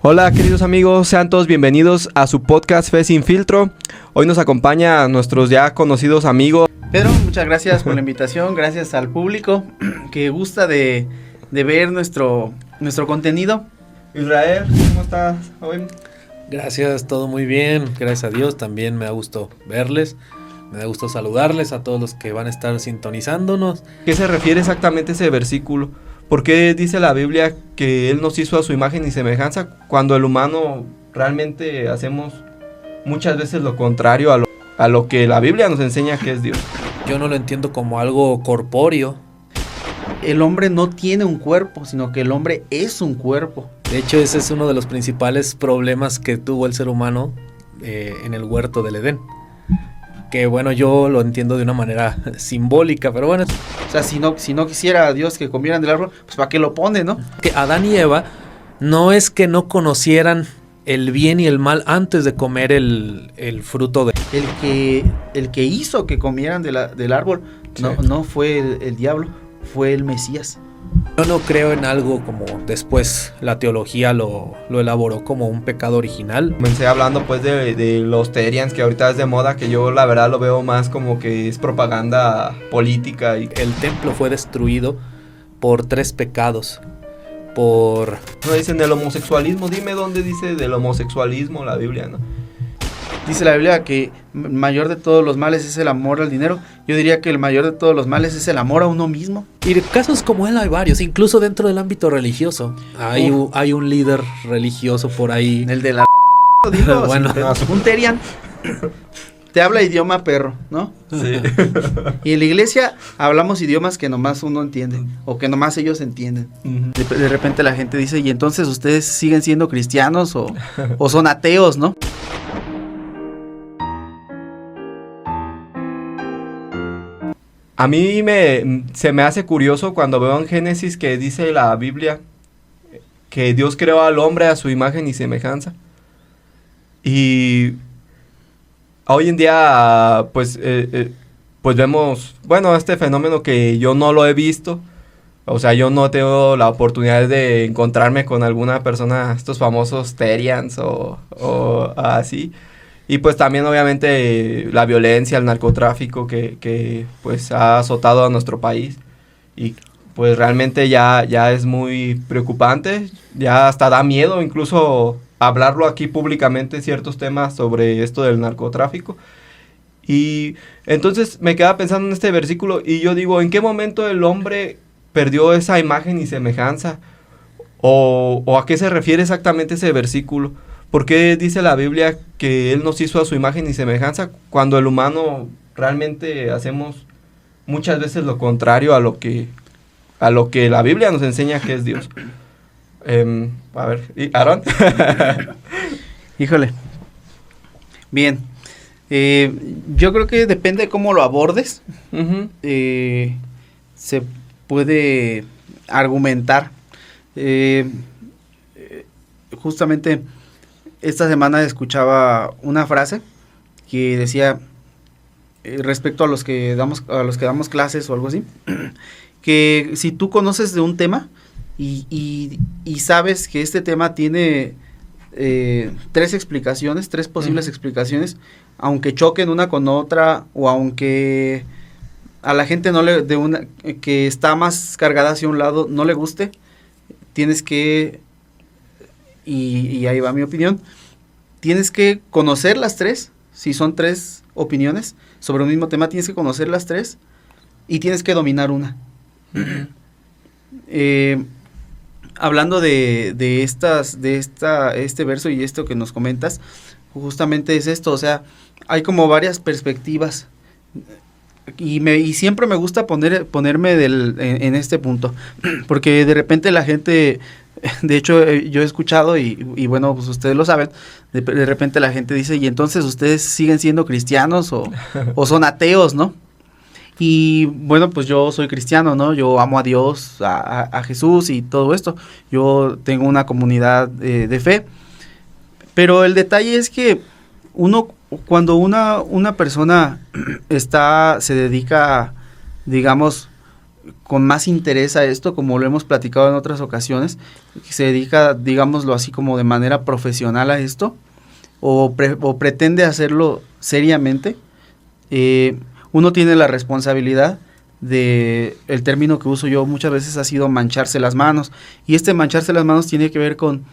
Hola queridos amigos, sean todos bienvenidos a su podcast Fe Sin Filtro. Hoy nos acompaña nuestros ya conocidos amigos. Pedro, muchas gracias por la invitación, gracias al público que gusta de ver nuestro contenido. Israel, ¿cómo estás hoy? Gracias, todo muy bien, gracias a Dios, también me da gusto verles, me da gusto saludarles a todos los que van a estar sintonizándonos. ¿Qué se refiere exactamente ese versículo? ¿Por qué dice la Biblia que Él nos hizo a su imagen y semejanza cuando el humano realmente hacemos muchas veces lo contrario a lo que la Biblia nos enseña que es Dios? Yo no lo entiendo como algo corpóreo. El hombre no tiene un cuerpo, sino que el hombre es un cuerpo. De hecho, ese es uno de los principales problemas que tuvo el ser humano en el huerto del Edén. Que bueno, yo lo entiendo de una manera simbólica, pero bueno. O sea, si no quisiera Dios que comieran del árbol, pues ¿para qué lo pone, no? Que Adán y Eva no es que no conocieran el bien y el mal antes de comer el fruto de... El que hizo que comieran del árbol Sí. no fue el diablo, fue el Mesías. Yo no creo en algo como después la teología lo elaboró como un pecado original. Comencé hablando pues de los Terians, que ahorita es de moda, que yo la verdad lo veo más como que es propaganda política. El templo fue destruido por 3 pecados. Por... No dicen del homosexualismo, dime dónde dice del homosexualismo la Biblia, ¿no? Dice la Biblia que el mayor de todos los males es el amor al dinero. Yo diría que el mayor de todos los males es el amor a uno mismo. Y de casos como él hay varios, incluso dentro del ámbito religioso. Hay un líder religioso por ahí. El de la... digo, Bueno. Un Terian te habla idioma perro, ¿no? Sí. Y en la iglesia hablamos idiomas que nomás uno entiende, o que nomás ellos entienden. De repente la gente dice, ¿y entonces ustedes siguen siendo cristianos o son ateos, no? A mí se me hace curioso cuando veo en Génesis que dice la Biblia que Dios creó al hombre a su imagen y semejanza. Y hoy en día pues vemos, bueno, este fenómeno que yo no lo he visto. O sea, yo no tengo la oportunidad de encontrarme con alguna persona, estos famosos Terians o así. Y pues también obviamente la violencia, el narcotráfico que pues ha azotado a nuestro país. Y pues realmente ya es muy preocupante, ya hasta da miedo incluso hablarlo aquí públicamente, ciertos temas sobre esto del narcotráfico. Y entonces me quedaba pensando en este versículo y yo digo, ¿en qué momento el hombre perdió esa imagen y semejanza? ¿O a qué se refiere exactamente ese versículo? ¿Por qué dice la Biblia que Él nos hizo a su imagen y semejanza cuando el humano realmente hacemos muchas veces lo contrario a lo que la Biblia nos enseña que es Dios? A ver, ¿y Aarón? Híjole. Bien. Yo creo que depende de cómo lo abordes. Uh-huh. Se puede argumentar. Justamente esta semana escuchaba una frase que decía respecto a los que damos clases o algo así, que si tú conoces de un tema y sabes que este tema tiene 3 explicaciones, 3 posibles explicaciones, aunque choquen una con otra o aunque a la gente que está más cargada hacia un lado no le guste, tienes que, y ahí va mi opinión, tienes que conocer las 3, si son 3 opiniones sobre un mismo tema, tienes que conocer las 3 y tienes que dominar una. Hablando de este verso y esto que nos comentas, justamente es esto, o sea, hay como varias perspectivas y siempre me gusta ponerme en este punto, porque de repente la gente, de hecho yo he escuchado y bueno, pues ustedes lo saben, de repente la gente dice, ¿y entonces ustedes siguen siendo cristianos o son ateos, no? Y bueno, pues yo soy cristiano, ¿no? Yo amo a Dios, a Jesús y todo esto. Yo tengo una comunidad de fe. Pero el detalle es que cuando una persona se dedica, digamos, con más interés a esto, como lo hemos platicado en otras ocasiones, que se dedica, digámoslo así, como de manera profesional a esto, o pretende hacerlo seriamente, uno tiene la responsabilidad de, el término que uso yo muchas veces ha sido mancharse las manos, y este mancharse las manos tiene que ver con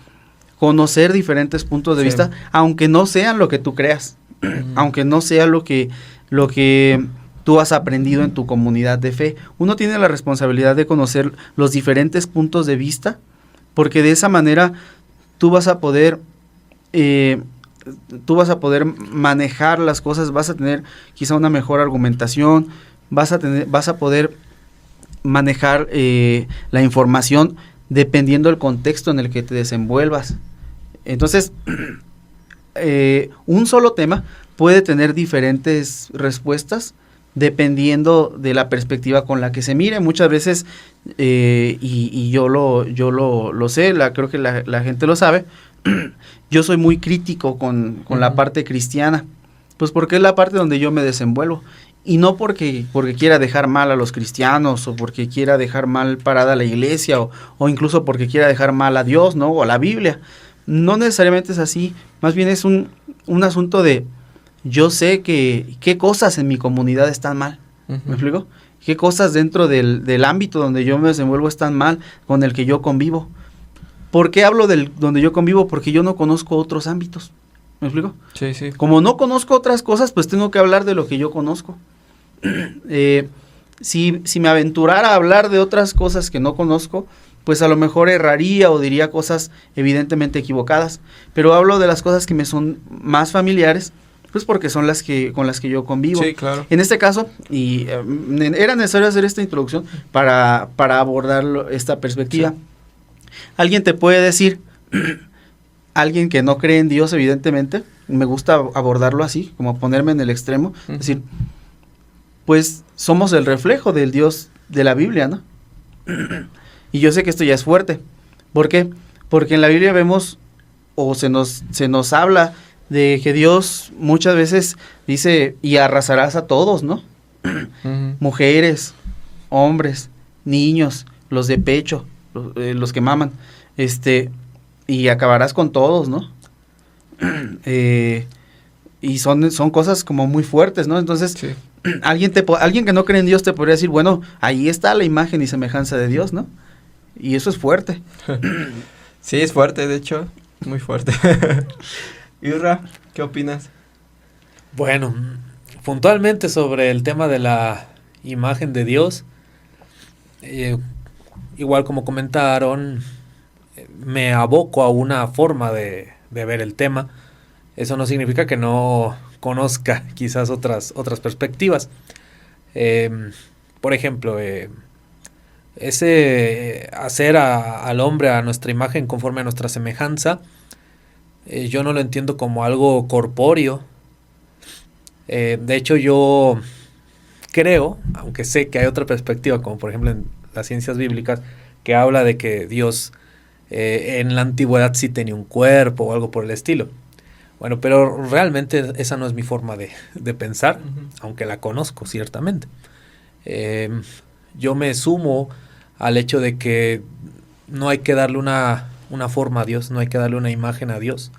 conocer diferentes puntos de vista, aunque no sean lo que tú creas, aunque no sea lo que tú has aprendido en tu comunidad de fe. Uno tiene la responsabilidad de conocer los diferentes puntos de vista, porque de esa manera tú vas a poder manejar las cosas, vas a tener quizá una mejor argumentación, vas a poder manejar la información dependiendo del contexto en el que te desenvuelvas. Entonces, un solo tema puede tener diferentes respuestas dependiendo de la perspectiva con la que se mire. Muchas veces, y yo lo sé, creo que la gente lo sabe, yo soy muy crítico con la parte cristiana, pues porque es la parte donde yo me desenvuelvo. Y no porque quiera dejar mal a los cristianos, o porque quiera dejar mal parada a la iglesia, o incluso porque quiera dejar mal a Dios, ¿no? O a la Biblia. No necesariamente es así, más bien es un asunto de, yo sé que qué cosas en mi comunidad están mal, ¿me explico? Qué cosas dentro del ámbito donde yo me desenvuelvo están mal, con el que yo convivo. ¿Por qué hablo del donde yo convivo? Porque yo no conozco otros ámbitos, ¿me explico? Sí, sí. Como no conozco otras cosas, pues tengo que hablar de lo que yo conozco. Si me aventurara a hablar de otras cosas que no conozco, pues a lo mejor erraría o diría cosas evidentemente equivocadas, pero hablo de las cosas que me son más familiares, pues porque son con las que yo convivo. Sí, claro. En este caso, y era necesario hacer esta introducción para abordar esta perspectiva. Sí. Alguien te puede decir, alguien que no cree en Dios, evidentemente, me gusta abordarlo así, como ponerme en el extremo, es decir, pues somos el reflejo del Dios de la Biblia, ¿no? Y yo sé que esto ya es fuerte. ¿Por qué? Porque en la Biblia vemos, o se nos habla de que Dios muchas veces dice, y arrasarás a todos, ¿no? Mujeres, hombres, niños, los de pecho, los que maman, y acabarás con todos, ¿no? Y son cosas como muy fuertes, ¿no? Entonces, sí. Alguien que no cree en Dios te podría decir, bueno, ahí está la imagen y semejanza de Dios, ¿no? Y eso es fuerte. Sí, es fuerte, de hecho, muy fuerte. Irra, ¿qué opinas? Bueno, puntualmente sobre el tema de la imagen de Dios, igual como comentaron, me aboco a una forma de ver el tema. Eso no significa que no conozca quizás otras perspectivas. Por ejemplo, ese hacer al hombre a nuestra imagen conforme a nuestra semejanza, yo no lo entiendo como algo corpóreo. De hecho, yo creo, aunque sé que hay otra perspectiva, como por ejemplo en las ciencias bíblicas, que habla de que Dios en la antigüedad sí tenía un cuerpo o algo por el estilo. Bueno, pero realmente esa no es mi forma de pensar, aunque la conozco ciertamente. Yo me sumo al hecho de que no hay que darle una forma a Dios, no hay que darle una imagen a Dios.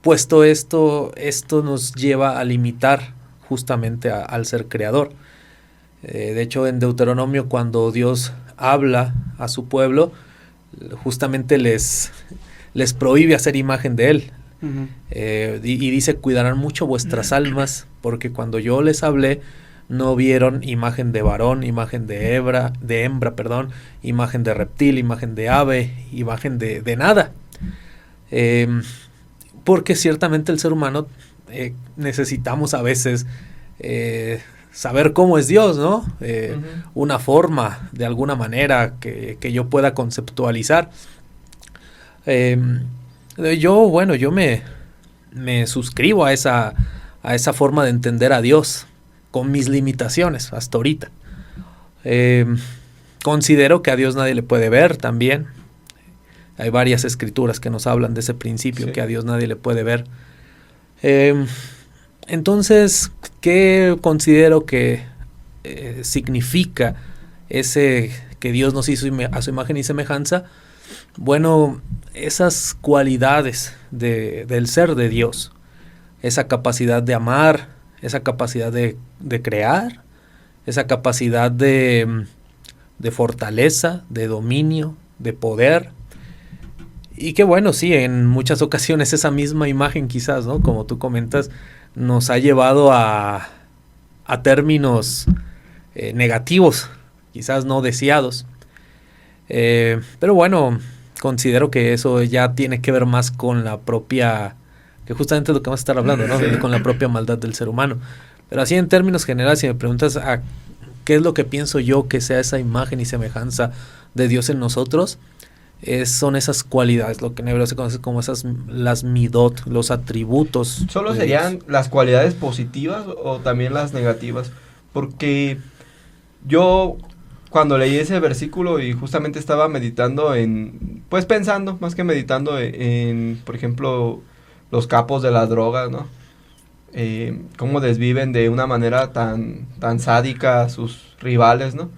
Puesto esto nos lleva a limitar justamente al ser creador. De hecho, en Deuteronomio, cuando Dios habla a su pueblo, justamente les prohíbe hacer imagen de él. Y dice, cuidarán mucho vuestras almas, porque cuando yo les hablé, no vieron imagen de varón, imagen de hembra, imagen de reptil, imagen de ave, imagen de nada. Porque ciertamente el ser humano necesitamos a veces saber cómo es Dios, ¿no? Una forma, de alguna manera, que yo pueda conceptualizar. Yo me suscribo a esa forma de entender a Dios, con mis limitaciones hasta ahorita. Considero que a Dios nadie le puede ver también. Hay varias escrituras que nos hablan de ese principio, sí, que a Dios nadie le puede ver. Entonces, ¿qué considero que significa ese que Dios nos hizo a su imagen y semejanza? Bueno, esas cualidades del ser de Dios, esa capacidad de amar, esa capacidad de crear, esa capacidad de fortaleza, de dominio, de poder. Y que bueno, sí, en muchas ocasiones esa misma imagen quizás, ¿no? Como tú comentas, nos ha llevado a términos negativos, quizás no deseados. Pero bueno, considero que eso ya tiene que ver más con la propia, que justamente es lo que vamos a estar hablando, ¿no? Sí. Con la propia maldad del ser humano. Pero así en términos generales, si me preguntas qué es lo que pienso yo que sea esa imagen y semejanza de Dios en nosotros, son esas cualidades, lo que en hebreo se conoce como las midot, los atributos. ¿Solo de serían Dios. las cualidades positivas o también las negativas? Porque yo cuando leí ese versículo y justamente estaba meditando pues pensando, más que meditando en, por ejemplo, los capos de la droga, ¿no? Cómo desviven de una manera tan sádica a sus rivales, ¿no?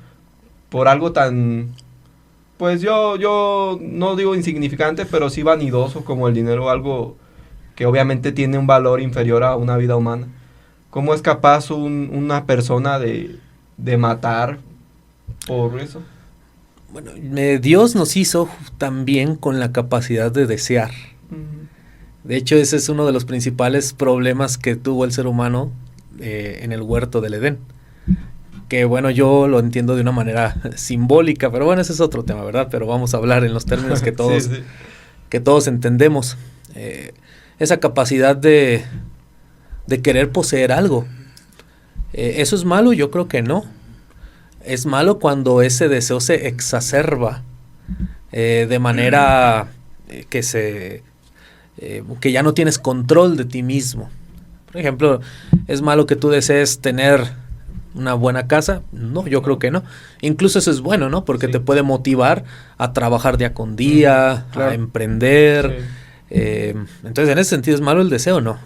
Por algo tan, pues yo no digo insignificante, pero sí vanidoso como el dinero, algo que obviamente tiene un valor inferior a una vida humana. ¿Cómo es capaz una persona de matar por eso? Bueno, Dios nos hizo también con la capacidad de desear. De hecho, ese es uno de los principales problemas que tuvo el ser humano en el huerto del Edén. Que bueno, yo lo entiendo de una manera simbólica, pero bueno, ese es otro tema, ¿verdad? Pero vamos a hablar en los términos que todos, Sí, sí. que todos entendemos. Esa capacidad de querer poseer algo. ¿Eso es malo? Yo creo que no. Es malo cuando ese deseo se exacerba de manera que ya no tienes control de ti mismo. Por ejemplo, ¿es malo que tú desees tener una buena casa? No, yo creo que no. Incluso eso es bueno, ¿no? Porque Sí. te puede motivar a trabajar día con día, Claro. a emprender. Sí. Entonces, en ese sentido, ¿es malo el deseo? No.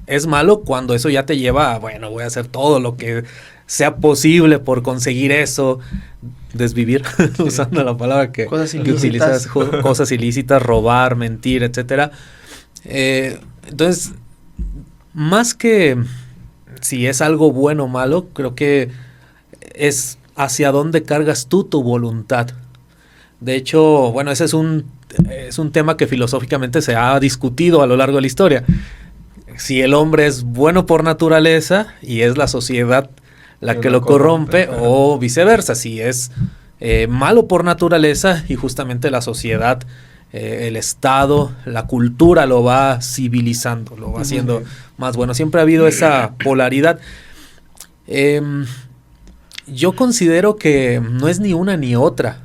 Es malo cuando eso ya te lleva a, bueno, voy a hacer todo lo que sea posible por conseguir eso, desvivir, usando la palabra que Cosas que utilizas, ilícitas. cosas ilícitas, robar, mentir, etcétera. Entonces, más que si es algo bueno o malo, creo que es hacia dónde cargas tú tu voluntad. De hecho, bueno, ese es un tema que filosóficamente se ha discutido a lo largo de la historia. Si el hombre es bueno por naturaleza y es la sociedad la que lo corrompe, o viceversa, si es malo por naturaleza y justamente la sociedad, el Estado, la cultura lo va civilizando, lo va haciendo más bueno. Siempre ha habido esa polaridad. Yo considero que no es ni una ni otra.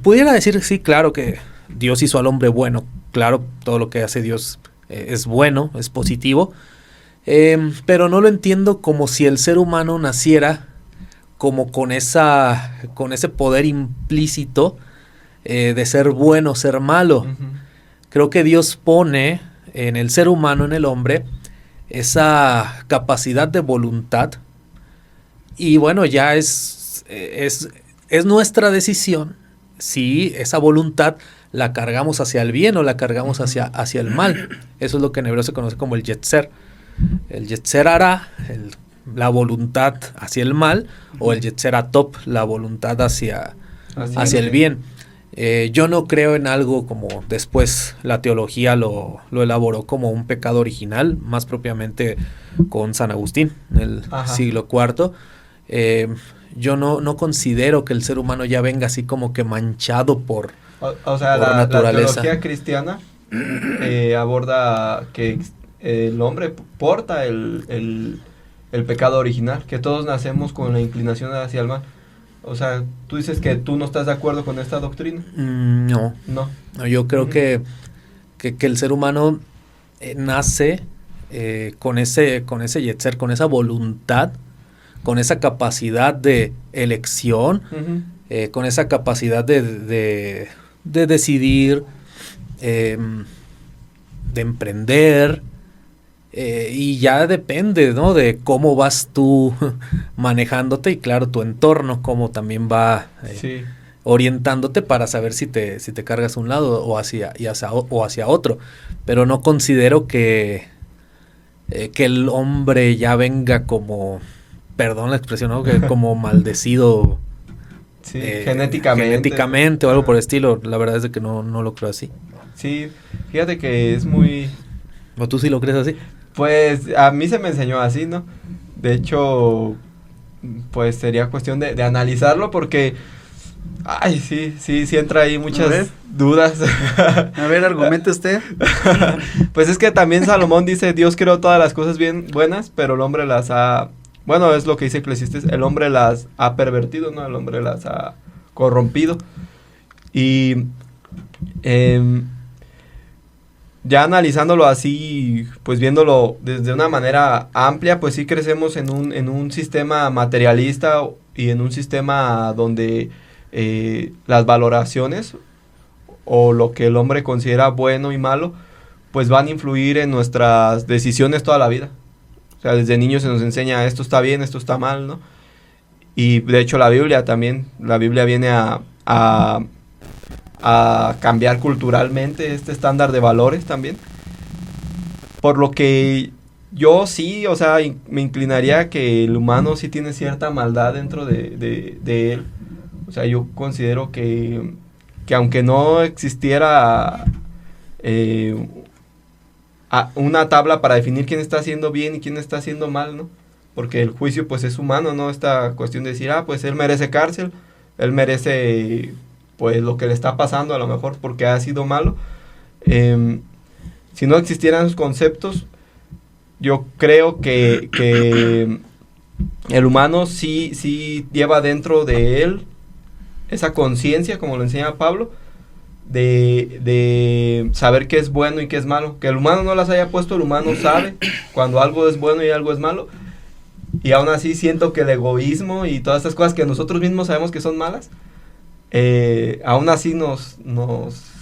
Pudiera decir, sí, claro que Dios hizo al hombre bueno. Claro, todo lo que hace Dios es bueno, es positivo. Pero no lo entiendo como si el ser humano naciera como con ese poder implícito de ser bueno, ser malo. Ujú. Creo que Dios pone en el ser humano, en el hombre, esa capacidad de voluntad. Y bueno, ya es nuestra decisión si esa voluntad la cargamos hacia el bien o la cargamos hacia el mal. Eso es lo que en hebreo se conoce como el yetzer. El yetzer hará, la voluntad hacia el mal, o el yetzer atop, la voluntad hacia el bien. Yo no creo en algo como después la teología lo elaboró como un pecado original, más propiamente con San Agustín en el siglo IV. Yo no considero que el ser humano ya venga así como que manchado por la naturaleza. teología cristiana aborda que el hombre porta el pecado original, que todos nacemos con la inclinación hacia el mal. O sea, tú dices que tú no estás de acuerdo con esta doctrina. No, yo creo que el ser humano nace con ese yetzer, con esa voluntad, con esa capacidad de elección, con esa capacidad de decidir, de emprender, Y ya depende, ¿no? De cómo vas tú manejándote y claro, tu entorno, cómo también va Sí. orientándote para saber si te cargas a un lado o hacia otro. Pero no considero que el hombre ya venga como, perdón la expresión, ¿no? Que como maldecido Sí, genéticamente. o algo por el estilo. La verdad es de que no lo creo así. Sí, fíjate que es muy... ¿O tú sí lo crees así? Pues a mí se me enseñó así, ¿no? De hecho, pues sería cuestión de analizarlo porque... Ay, sí entra ahí A ver. muchas dudas. A ver, argumente usted. Pues es que también Salomón dice, Dios creó todas las cosas bien buenas, pero el hombre las ha... Bueno, es lo que dice Eclesiastés, el hombre las ha pervertido, ¿no? El hombre las ha corrompido. Y ya analizándolo así, pues viéndolo desde una manera amplia, pues sí crecemos en un sistema materialista y en un sistema donde las valoraciones o lo que el hombre considera bueno y malo, pues van a influir en nuestras decisiones toda la vida. O sea, desde niños se nos enseña esto está bien, esto está mal, ¿no? Y de hecho la Biblia viene a cambiar culturalmente este estándar de valores también. Por lo que yo sí, o sea, me inclinaría a que el humano sí tiene cierta maldad dentro de él. O sea, yo considero que aunque no existiera una tabla para definir quién está haciendo bien y quién está haciendo mal, ¿no? Porque el juicio pues es humano, ¿no? Esta cuestión de decir, pues él merece cárcel, él merece pues lo que le está pasando a lo mejor porque ha sido malo. Si no existieran esos conceptos, yo creo que el humano sí lleva dentro de él esa conciencia, como lo enseña Pablo, de saber qué es bueno y qué es malo. Que el humano no las haya puesto, el humano sabe cuando algo es bueno y algo es malo. Y aún así siento que el egoísmo y todas estas cosas que nosotros mismos sabemos que son malas, aún así nos...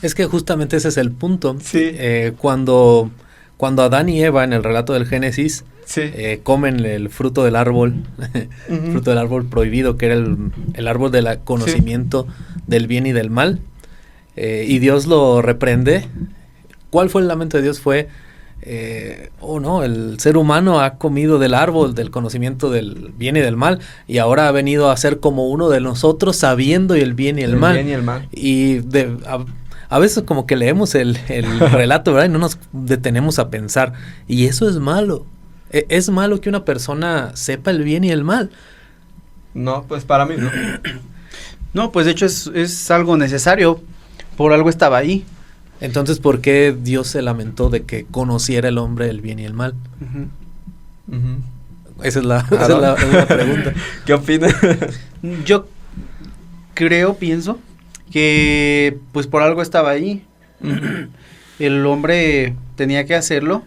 Es que justamente ese es el punto. Sí. Cuando Adán y Eva en el relato del Génesis Sí. comen el fruto del árbol, Uh-huh. fruto del árbol prohibido, que era el árbol del conocimiento del bien y del mal, y Dios lo reprende. ¿Cuál fue el lamento de Dios? Fue, el ser humano ha comido del árbol del conocimiento del bien y del mal, y ahora ha venido a ser como uno de nosotros, sabiendo el bien y el mal. Bien y el mal. Y a veces como que leemos el relato, ¿verdad? Y no nos detenemos a pensar, y eso es malo. ¿Es malo que una persona sepa el bien y el mal? No, pues para mí no. No, pues de hecho es algo necesario, por algo estaba ahí. Entonces, ¿por qué Dios se lamentó de que conociera el hombre el bien y el mal? Uh-huh. Uh-huh. Esa es la pregunta. ¿Qué opinas? Yo pienso que pues por algo estaba ahí. El hombre tenía que hacerlo,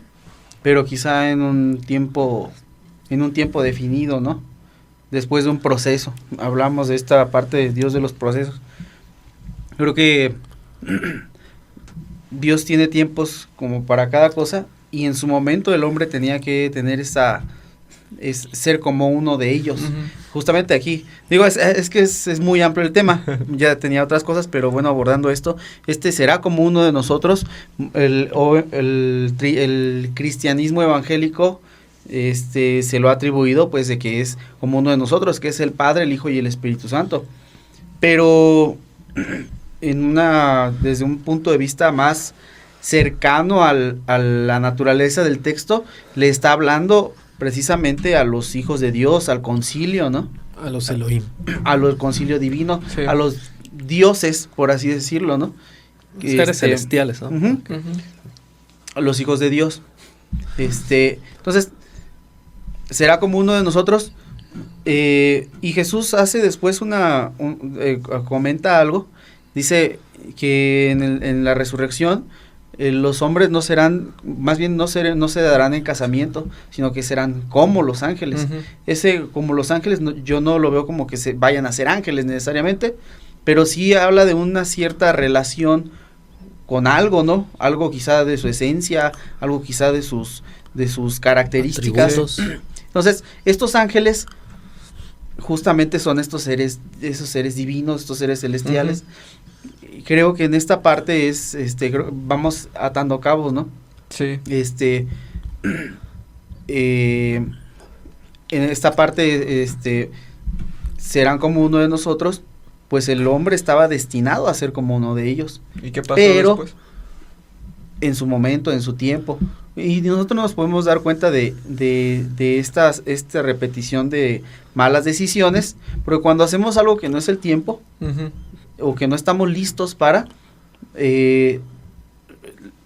pero quizá en un tiempo definido, ¿no? Después de un proceso. Hablamos de esta parte de Dios de los procesos. Creo que Dios tiene tiempos como para cada cosa, y en su momento el hombre tenía que tener ser como uno de ellos. Uh-huh. Justamente aquí, digo, es que es muy amplio el tema, ya tenía otras cosas, pero bueno, abordando esto, será como uno de nosotros. El cristianismo evangélico se lo ha atribuido pues de que es como uno de nosotros, que es el Padre, el Hijo y el Espíritu Santo, pero desde un punto de vista más cercano a la naturaleza del texto, le está hablando precisamente a los hijos de Dios, al concilio, ¿no? A los Elohim. Al concilio divino, Sí. a los dioses, por así decirlo, ¿no? Seres celestiales, ¿no? Uh-huh. Uh-huh. A los hijos de Dios. Entonces, será como uno de nosotros. Y Jesús hace después comenta algo. Dice que en la resurrección los hombres no se darán en casamiento, sino que serán como los ángeles. Uh-huh. Como los ángeles, yo no lo veo como que se vayan a ser ángeles necesariamente, pero sí habla de una cierta relación con algo, ¿no? Algo quizá de su esencia, algo quizá de sus características. Atributos. Entonces, estos ángeles justamente son esos seres divinos, estos seres celestiales. Y creo que en esta parte vamos atando cabos, ¿no? Sí. En esta parte, serán como uno de nosotros, pues el hombre estaba destinado a ser como uno de ellos. ¿Y qué pasó Pero, después? En su momento, en su tiempo. Y nosotros nos podemos dar cuenta de esta repetición de malas decisiones, porque cuando hacemos algo que no es el tiempo, o que no estamos listos para,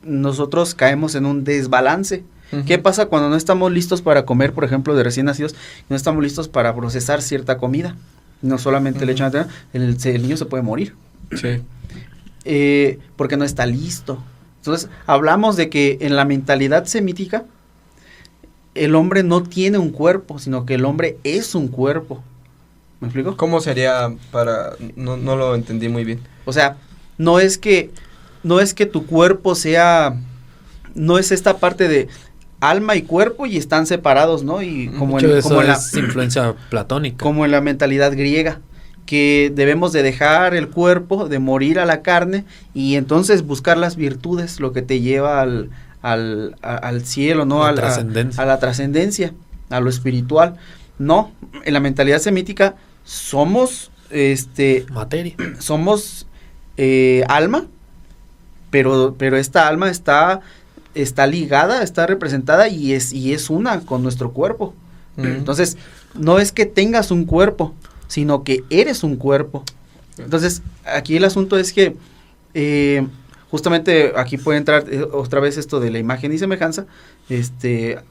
nosotros caemos en un desbalance. ¿Qué pasa cuando no estamos listos para comer, por ejemplo, de recién nacidos? No estamos listos para procesar cierta comida. No solamente el hecho de el niño se puede morir. Sí. Porque no está listo. Entonces, hablamos de que en la mentalidad semítica, el hombre no tiene un cuerpo, sino que el hombre es un cuerpo. ¿Me explico? ¿Cómo sería para...? No lo entendí muy bien. O sea, no es que tu cuerpo sea... No es esta parte de alma y cuerpo y están separados, ¿no? Y como en la influencia platónica. Como en la mentalidad griega, que debemos de dejar el cuerpo, de morir a la carne y entonces buscar las virtudes, lo que te lleva al cielo, ¿no? A la trascendencia, a lo espiritual. No, en la mentalidad semítica somos materia. Somos alma, pero esta alma está ligada, está representada y es una con nuestro cuerpo. Entonces, no es que tengas un cuerpo, sino que eres un cuerpo. Entonces, aquí el asunto es que justamente aquí puede entrar otra vez esto de la imagen y semejanza,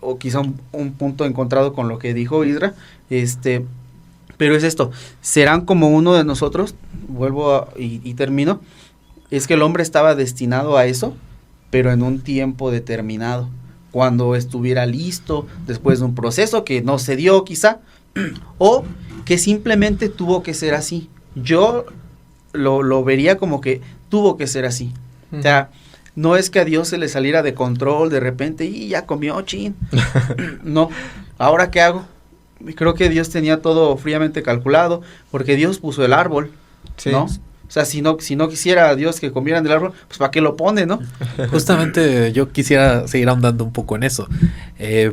o quizá un punto encontrado con lo que dijo Isra, pero es esto, serán como uno de nosotros, y termino, es que el hombre estaba destinado a eso, pero en un tiempo determinado, cuando estuviera listo, después de un proceso que no se dio quizá, o que simplemente tuvo que ser así. Yo lo vería como que tuvo que ser así. O sea, no es que a Dios se le saliera de control de repente y ya comió, chin. No, ¿ahora qué hago? Creo que Dios tenía todo fríamente calculado, porque Dios puso el árbol, sí, ¿no? O sea, si no quisiera Dios que comieran del árbol, pues ¿para qué lo pone, no? Justamente yo quisiera seguir ahondando un poco en eso.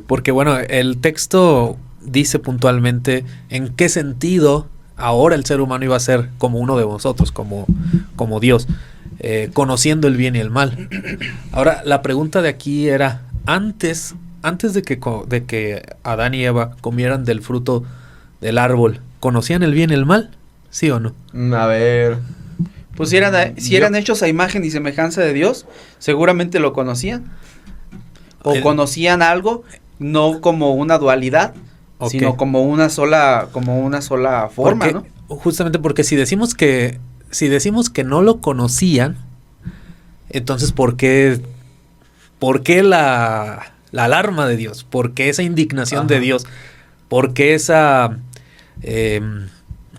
Porque bueno, el texto dice puntualmente en qué sentido ahora el ser humano iba a ser como uno de vosotros, como Dios, conociendo el bien y el mal. Ahora, la pregunta de aquí era, antes de que Adán y Eva comieran del fruto del árbol, ¿conocían el bien y el mal? ¿Sí o no? A ver... Pues si eran hechos a imagen y semejanza de Dios, seguramente lo conocían. O conocían algo, no como una dualidad, sino como una sola forma, ¿no? Justamente porque si decimos que no lo conocían, entonces ¿por qué la alarma de Dios? ¿Por qué esa indignación de Dios? ¿Por qué esa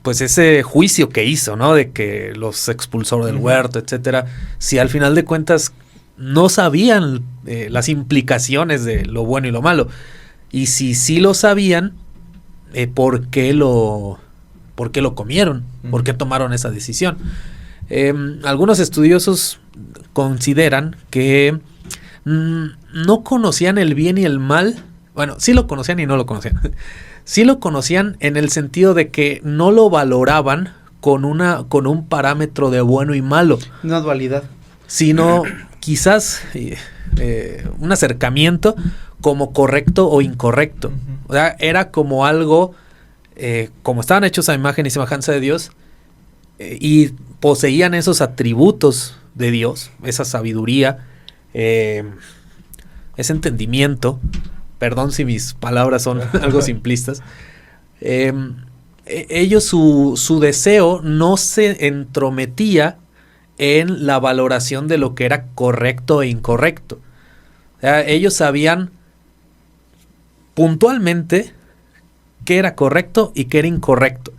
pues ese juicio que hizo, ¿no? De que los expulsó del huerto, etcétera, si al final de cuentas no sabían las implicaciones de lo bueno y lo malo. Y si sí lo sabían, ¿por qué lo comieron? ¿Por qué tomaron esa decisión? Algunos estudiosos consideran que no conocían el bien y el mal. Bueno, sí lo conocían y no lo conocían. Sí lo conocían en el sentido de que no lo valoraban con un parámetro de bueno y malo. Una dualidad. Sino quizás un acercamiento como correcto o incorrecto. O sea, era como algo, como estaban hechos a imagen y semejanza de Dios, y poseían esos atributos de Dios, esa sabiduría, ese entendimiento. Perdón si mis palabras son algo simplistas. Ellos, su deseo no se entrometía en la valoración de lo que era correcto e incorrecto. O sea, ellos sabían puntualmente qué era correcto y qué era incorrecto,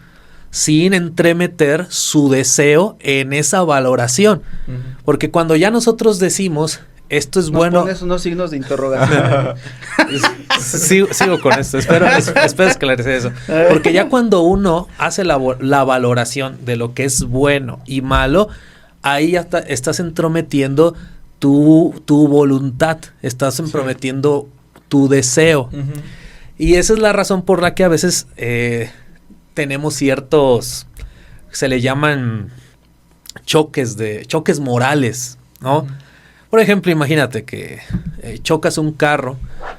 sin entremeter su deseo en esa valoración. Porque cuando ya nosotros decimos, esto es Nos bueno... pones unos signos de interrogación. Sigo con esto, espero esclarecer eso. Porque ya cuando uno hace la valoración de lo que es bueno y malo, ahí ya estás entrometiendo tu voluntad, estás entrometiendo tu deseo. Ujú. Y esa es la razón por la que a veces tenemos ciertos, se le llaman choques morales, ¿no? Por ejemplo, imagínate que chocas un carro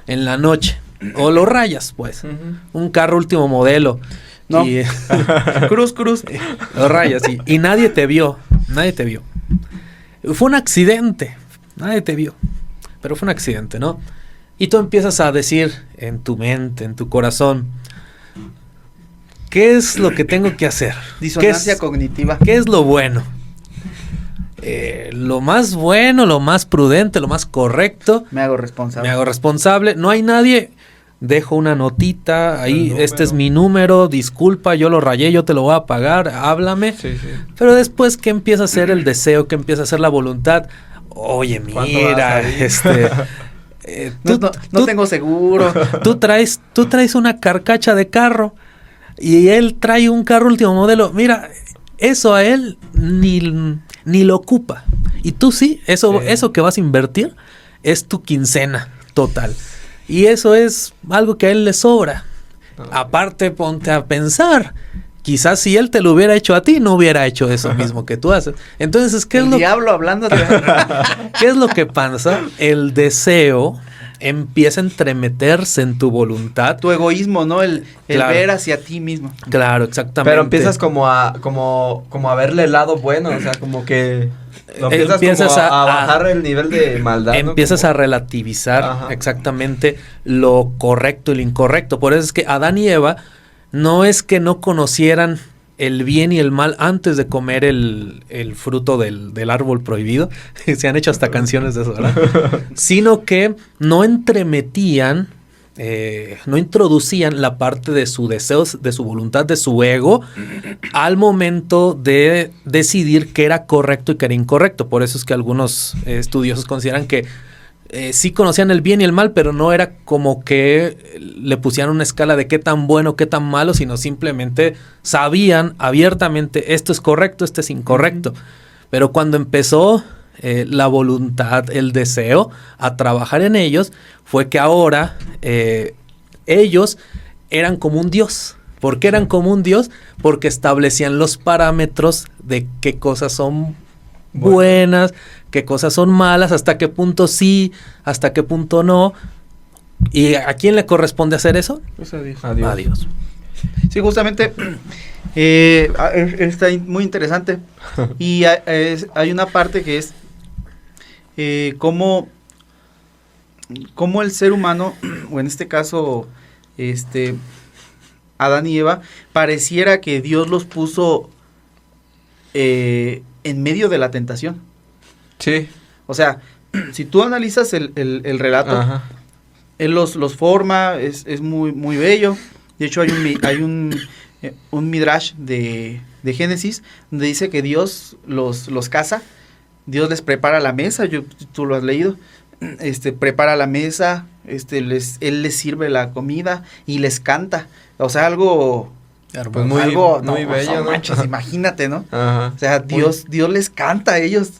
en la noche, o lo rayas, pues, un carro último modelo. No. Y, Cruz. lo rayas y nadie te vio. Fue un accidente, nadie te vio, pero fue un accidente, ¿no? Y tú empiezas a decir en tu mente, en tu corazón, ¿qué es lo que tengo que hacer? Disonancia cognitiva. ¿Qué es lo bueno? Lo más bueno, lo más prudente, lo más correcto. Me hago responsable. Me hago responsable. No hay nadie. Dejo una notita ahí. Este es mi número. Disculpa, yo lo rayé, yo te lo voy a pagar. Háblame. Sí, sí. Pero después, ¿qué empieza a ser el deseo? ¿Qué empieza a ser la voluntad? Oye, ¿Cuánto vas mira, a ir? No tengo seguro. Tú traes una carcacha de carro y él trae un carro último modelo. Mira, eso a él ni lo ocupa. Y tú sí, eso que vas a invertir es tu quincena total. Y eso es algo que a él le sobra. Aparte, ponte a pensar. Quizás si él te lo hubiera hecho a ti, no hubiera hecho eso mismo que tú haces. Entonces, ¿qué es diablo hablando de... ¿Qué es lo que pasa? El deseo empieza a entremeterse en tu voluntad. Tu egoísmo, ¿no? El Claro. ver hacia ti mismo. Claro, exactamente. Pero empiezas como a verle el lado bueno, o sea, como que empiezas como a bajar el nivel de maldad, ¿no? Empiezas Como... a relativizar Ajá. exactamente lo correcto y lo incorrecto. Por eso es que Adán y Eva no es que no conocieran el bien y el mal antes de comer el fruto del árbol prohibido. Se han hecho hasta canciones de eso, ¿verdad? Sino que no entremetían, no introducían la parte de su deseo, de su voluntad, de su ego, al momento de decidir qué era correcto y qué era incorrecto. Por eso es que algunos estudiosos consideran que sí conocían el bien y el mal, pero no era como que le pusieran una escala de qué tan bueno, qué tan malo, sino simplemente sabían abiertamente esto es correcto, esto es incorrecto. Pero cuando empezó la voluntad, el deseo a trabajar en ellos, fue que ahora ellos eran como un dios. ¿Por qué eran como un dios? Porque establecían los parámetros de qué cosas son buenas, qué cosas son malas, hasta qué punto sí, hasta qué punto no. ¿Y a quién le corresponde hacer eso? Pues adiós. A Dios. Sí, justamente está muy interesante. Y hay una parte que es cómo el ser humano, o en este caso, Adán y Eva, pareciera que Dios los puso en medio de la tentación. Sí. O sea, si tú analizas el relato, Ajá. él los forma, es muy, muy bello. De hecho, hay un midrash de Génesis donde dice que Dios los caza, Dios les prepara la mesa, tú lo has leído, prepara la mesa, él les sirve la comida y les canta. O sea, algo... Pues muy bello, ¿no? Manches, imagínate, ¿no? Ajá. O sea, Dios les canta a ellos.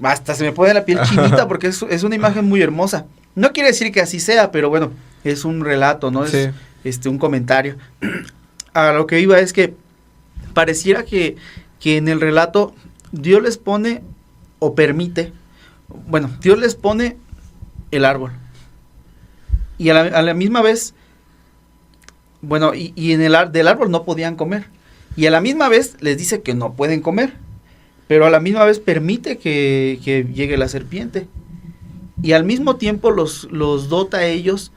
Hasta se me pone la piel chinita porque es una imagen muy hermosa. No quiere decir que así sea, pero bueno, es un relato, ¿no? Sí. Es un comentario. A lo que iba es que pareciera que en el relato Dios les pone o permite, bueno, Dios les pone el árbol. Y a la misma vez, bueno, y del árbol no podían comer. Y a la misma vez les dice que no pueden comer. Pero a la misma vez permite que llegue la serpiente. Y al mismo tiempo los dota a ellos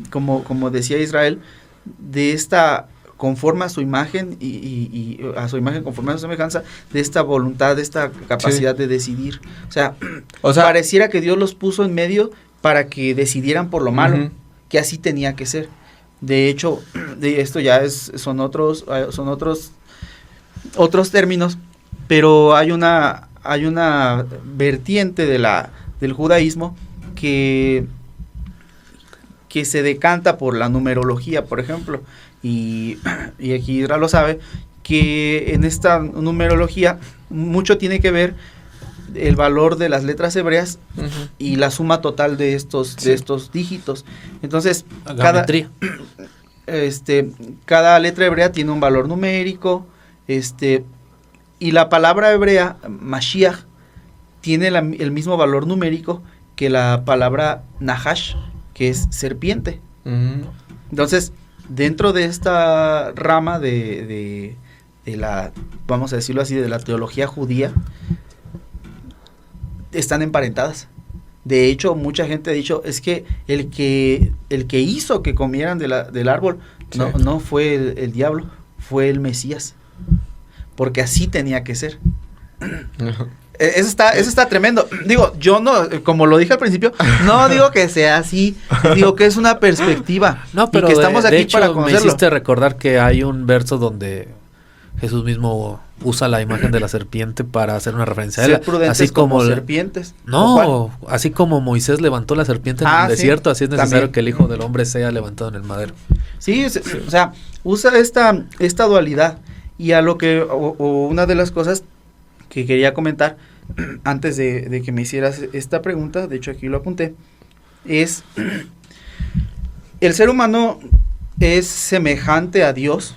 como decía Israel, de esta conforme a su imagen y a su imagen conforme a su semejanza, de esta voluntad, de esta capacidad de decidir. O sea, pareciera que Dios los puso en medio para que decidieran por lo malo, que así tenía que ser. De hecho, de esto ya son otros otros términos, pero hay una vertiente del judaísmo que se decanta por la numerología, por ejemplo, y aquí Isra lo sabe, que en esta numerología mucho tiene que ver el valor de las letras hebreas y la suma total de estos dígitos. Entonces, cada letra hebrea tiene un valor numérico, y la palabra hebrea, Mashiach, tiene el mismo valor numérico que la palabra Nahash, que es serpiente. Entonces, dentro de esta rama de la, vamos a decirlo así, de la teología judía, están emparentadas. De hecho, mucha gente ha dicho, es que el que hizo que comieran del árbol, no fue el diablo, fue el Mesías. Porque así tenía que ser. Eso está tremendo. Digo, yo no, como lo dije al principio, no digo que sea así, digo que es una perspectiva. No, pero y que estamos aquí hecho, para conocerlo. Me hiciste recordar que hay un verso donde Jesús mismo usa la imagen de la serpiente para hacer una referencia a él. Ser prudentes así como serpientes. No, así como Moisés levantó la serpiente en el desierto, así es necesario también. que el Hijo del Hombre sea levantado en el madero. Sí, o sea, usa esta dualidad. Y a lo que, o una de las cosas que quería comentar antes de que me hicieras esta pregunta, de hecho aquí lo apunté, es el ser humano es semejante a Dios.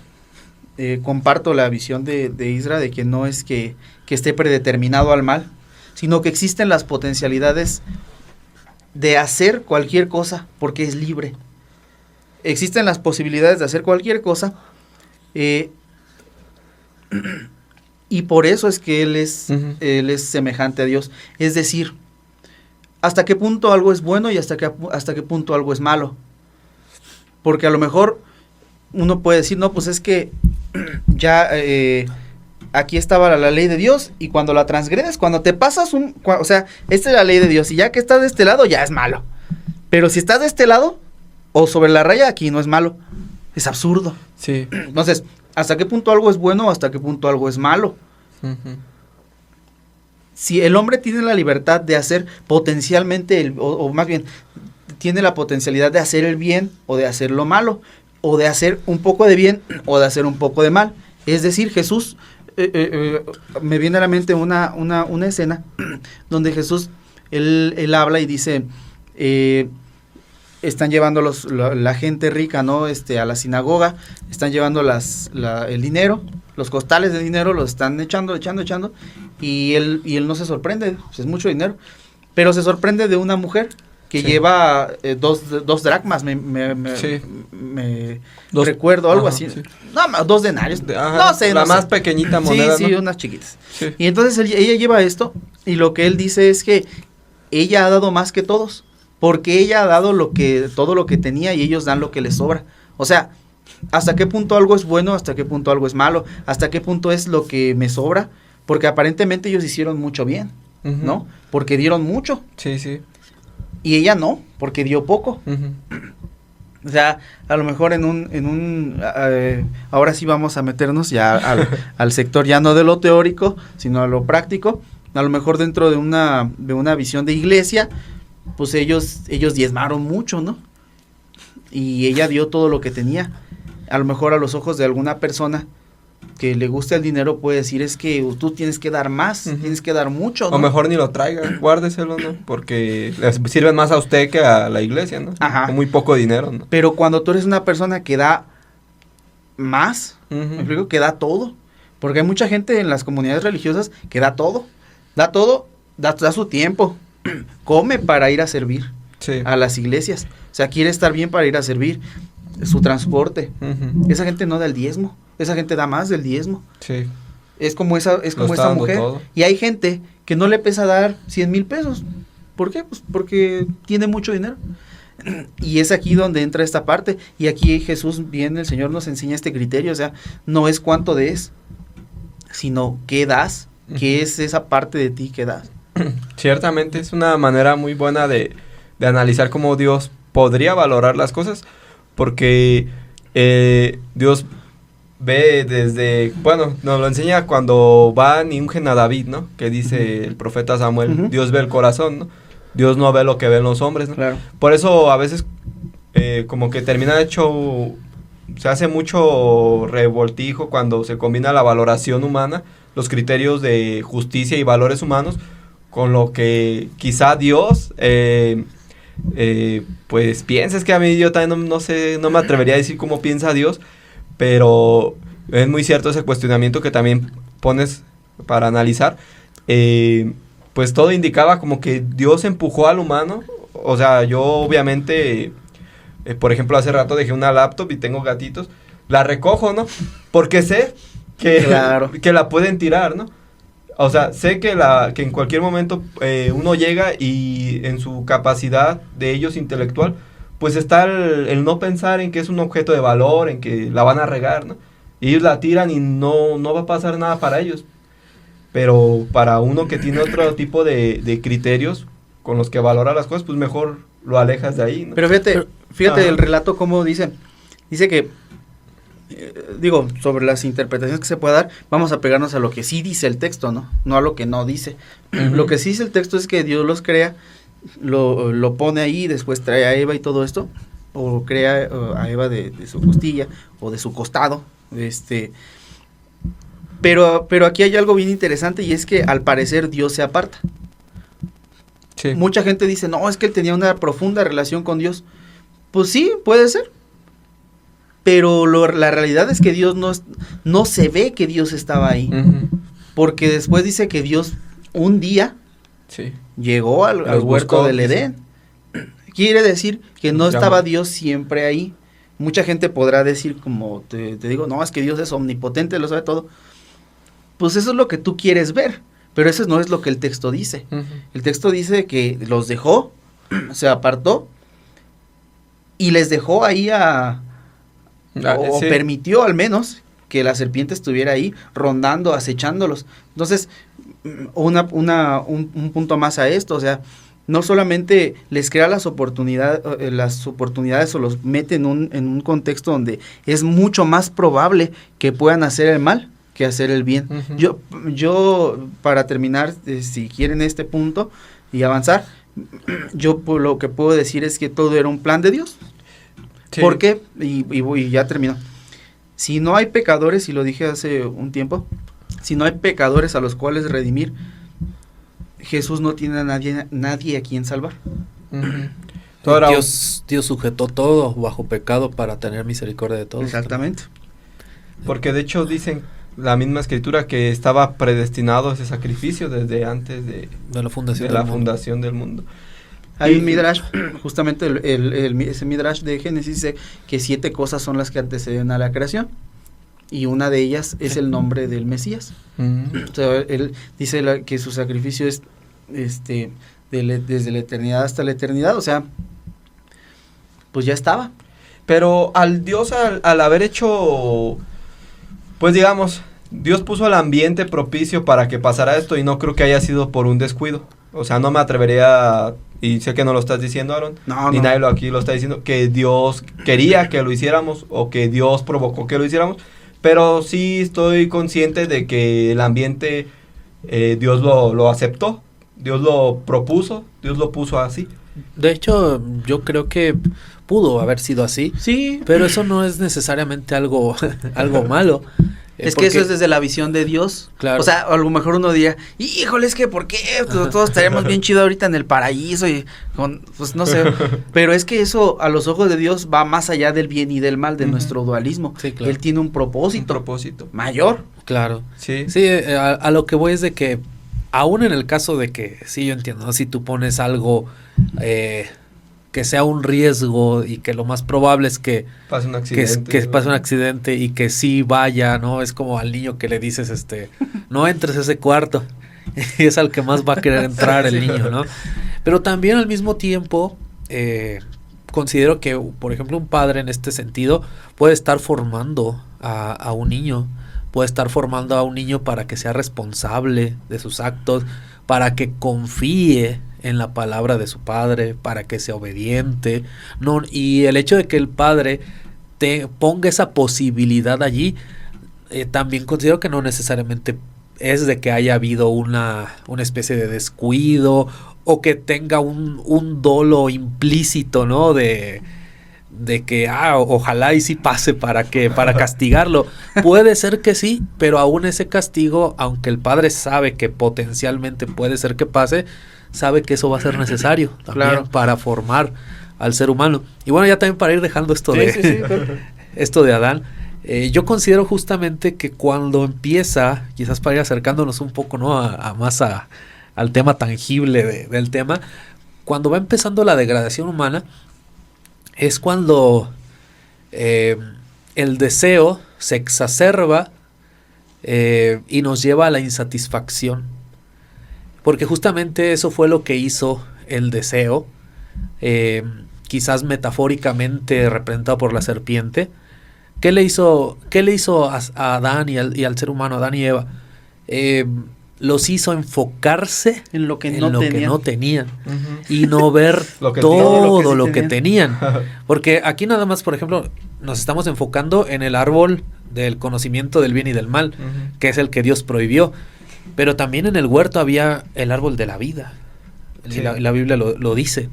Comparto la visión de Isra de que no es que esté predeterminado al mal, sino que existen las potencialidades de hacer cualquier cosa porque es libre. Existen las posibilidades de hacer cualquier cosa, y por eso es que él es semejante a Dios. Es decir, hasta qué punto algo es bueno y hasta qué punto algo es malo. Porque a lo mejor uno puede decir, no, pues es que ya aquí estaba la ley de Dios, y cuando la transgredes, cuando te pasas o sea, esta es la ley de Dios, y ya que estás de este lado ya es malo. Pero si estás de este lado o sobre la raya, aquí no es malo. Es absurdo. Sí. Entonces, ¿hasta qué punto algo es bueno o hasta qué punto algo es malo? Si el hombre tiene la libertad de hacer potencialmente, o más bien, tiene la potencialidad de hacer el bien o de hacer lo malo, o de hacer un poco de bien o de hacer un poco de mal. Es decir, Jesús, me viene a la mente una escena donde Jesús, él habla y dice, están llevando la gente rica, ¿no? A la sinagoga, están llevando el dinero, los costales de dinero, los están echando, y él no se sorprende, pues es mucho dinero, pero se sorprende de una mujer que lleva dos dracmas, me recuerdo, algo así. Sí. No, 2 denarios, no sé. La más pequeñita moneda, sí, ¿no? unas chiquitas. Sí. Y entonces ella lleva esto, y lo que él dice es que ella ha dado más que todos, porque ella ha dado todo lo que tenía, y ellos dan lo que les sobra. O sea, ¿hasta qué punto algo es bueno? ¿Hasta qué punto algo es malo? ¿Hasta qué punto es lo que me sobra? Porque aparentemente ellos hicieron mucho bien, ¿no? Porque dieron mucho. Sí, sí. Y ella no, porque dio poco. O sea, a lo mejor ahora sí vamos a meternos ya al sector ya no de lo teórico, sino a lo práctico. A lo mejor dentro de una visión de iglesia, pues ellos diezmaron mucho, ¿no? Y ella dio todo lo que tenía. A lo mejor a los ojos de alguna persona que le gusta el dinero puede decir, es que tú tienes que dar más, tienes que dar mucho, ¿no? O mejor ni lo traiga, guárdeselo, ¿no? Porque les sirven más a usted que a la iglesia, ¿no? Ajá. Con muy poco dinero, ¿no? Pero cuando tú eres una persona que da más, me explico, que da todo, porque hay mucha gente en las comunidades religiosas que da todo, da su tiempo, come para ir a servir a las iglesias, o sea, quiere estar bien para ir a servir, su transporte. Esa gente no da el diezmo, esa gente da más del diezmo. Sí. Es como esa mujer. Todo. Y hay gente que no le pesa dar 100,000 pesos. ¿Por qué? Pues porque tiene mucho dinero. Y es aquí donde entra esta parte. Y aquí Jesús viene, el Señor nos enseña este criterio. O sea, no es cuánto des, sino qué das. ¿Qué es esa parte de ti que das? Ciertamente es una manera muy buena de analizar cómo Dios podría valorar las cosas. Porque Dios ve desde, bueno, nos lo enseña cuando van y ungen a David, ¿no? Que dice el profeta Samuel, Ujú. Dios ve el corazón, ¿no? Dios no ve lo que ven los hombres, ¿no? Claro. Por eso a veces como que termina hecho, se hace mucho revoltijo cuando se combina la valoración humana, los criterios de justicia y valores humanos, con lo que quizá Dios, pues piensa. Es que a mí yo también no sé, no me atrevería a decir cómo piensa Dios, pero es muy cierto ese cuestionamiento que también pones para analizar. Pues todo indicaba como que Dios empujó al humano. O sea, yo obviamente, por ejemplo, hace rato dejé una laptop y tengo gatitos, la recojo, ¿no? Porque sé que, Claro. que la pueden tirar, ¿no? O sea, sé que en cualquier momento uno llega y en su capacidad de ellos intelectual, pues está el no pensar en que es un objeto de valor, en que la van a regar, ¿no? Y ellos la tiran y no va a pasar nada para ellos. Pero para uno que tiene otro tipo de criterios con los que valora las cosas, pues mejor lo alejas de ahí, ¿no? Pero fíjate Ajá. el relato como dice que, digo, sobre las interpretaciones que se puede dar, vamos a pegarnos a lo que sí dice el texto, ¿no? No a lo que no dice. Ujú. Lo que sí dice el texto es que Dios los crea, lo pone ahí, después trae a Eva y todo esto, o crea a Eva de su costilla, o de su costado, pero aquí hay algo bien interesante, y es que al parecer Dios se aparta. Sí. Mucha gente dice, no, es que él tenía una profunda relación con Dios. Pues sí, puede ser. Pero la realidad es que Dios no se ve que Dios estaba ahí. Ujú. Porque después dice que Dios un día Sí. llegó al Los huerto buscó, del dice. Edén. Quiere decir que no Los estaba llamó. Dios siempre ahí. Mucha gente podrá decir, como te digo, no, es que Dios es omnipotente, lo sabe todo. Pues eso es lo que tú quieres ver. Pero eso no es lo que el texto dice. Ujú. El texto dice que los dejó, se apartó y les dejó ahí o Sí. permitió al menos que la serpiente estuviera ahí rondando, acechándolos. Entonces, un punto más a esto, o sea, no solamente les crea las oportunidades o los mete en un contexto donde es mucho más probable que puedan hacer el mal que hacer el bien. Ujú. Yo para terminar, si quieren este punto y avanzar, yo lo que puedo decir es que todo era un plan de Dios. Sí. ¿Por qué? Y ya termino. Si no hay pecadores, y lo dije hace un tiempo, si no hay pecadores a los cuales redimir, Jesús no tiene a nadie a quien salvar. Ujú. Todo era Dios sujetó todo bajo pecado para tener misericordia de todos. Exactamente. porque de hecho dicen la misma escritura que estaba predestinado ese sacrificio desde antes de De la fundación la del mundo. fundación del mundo. Hay Y- un midrash, justamente ese midrash de Génesis dice que 7 cosas son las que anteceden a la creación, y una de ellas es el nombre del Mesías. Ujú. O sea, él dice que su sacrificio es desde la eternidad hasta la eternidad, o sea, pues ya estaba. Pero al Dios, al haber hecho, pues digamos, Dios puso el ambiente propicio para que pasara esto, y no creo que haya sido por un descuido. O sea, no me atrevería, y sé que no lo estás diciendo, Aaron, No, ni no. nadie aquí lo está diciendo, que Dios quería que lo hiciéramos o que Dios provocó que lo hiciéramos, pero sí estoy consciente de que el ambiente Dios lo aceptó, Dios lo propuso, Dios lo puso así. De hecho, yo creo que pudo haber sido así, Sí, pero eso no es necesariamente algo, algo malo. es que eso es desde la visión de Dios. Claro. O sea, a lo mejor uno diría, híjole, es que ¿por qué? Todos estaríamos bien chido ahorita en el paraíso y pues no sé. Pero es que eso a los ojos de Dios va más allá del bien y del mal, de Ujú. nuestro dualismo. Sí, claro. Él tiene un Un propósito propósito. mayor. Claro. Sí. Sí, a lo que voy es de que, aún en el caso de que, sí, yo entiendo, ¿no? Si tú pones algo que sea un riesgo y que lo más probable es que Pasa un accidente. que pase un accidente y que sí vaya, ¿no? Es como al niño que le dices, no entres a ese cuarto. Y es al que más va a querer entrar el niño, ¿no? Pero también al mismo tiempo, considero que, por ejemplo, un padre en este sentido puede estar formando a un niño, puede estar formando a un niño para que sea responsable de sus actos, para que confíe en la palabra de su padre, para que sea obediente, no, y el hecho de que el padre te ponga esa posibilidad allí también considero que no necesariamente es de que haya habido una especie de descuido o que tenga un dolo implícito, ¿no? De que ojalá y sí pase para castigarlo. Puede ser que sí, pero aún ese castigo, aunque el padre sabe que potencialmente puede ser que pase, sabe que eso va a ser necesario también, claro, para formar al ser humano. Y bueno, ya también para ir dejando esto esto de Adán, yo considero justamente que cuando empieza, quizás para ir acercándonos un poco, ¿no? al tema tangible del tema, cuando va empezando la degradación humana, es cuando el deseo se exacerba y nos lleva a la insatisfacción. Porque justamente eso fue lo que hizo el deseo, quizás metafóricamente representado por la serpiente. ¿Qué le hizo a Adán y al ser humano, Adán y Eva? Los hizo enfocarse en lo que no tenían y no ver todo lo que tenían. Porque aquí nada más, por ejemplo, nos estamos enfocando en el árbol del conocimiento del bien y del mal, que es el que Dios prohibió. Pero también en el huerto había el árbol de la vida. Sí. La Biblia lo dice.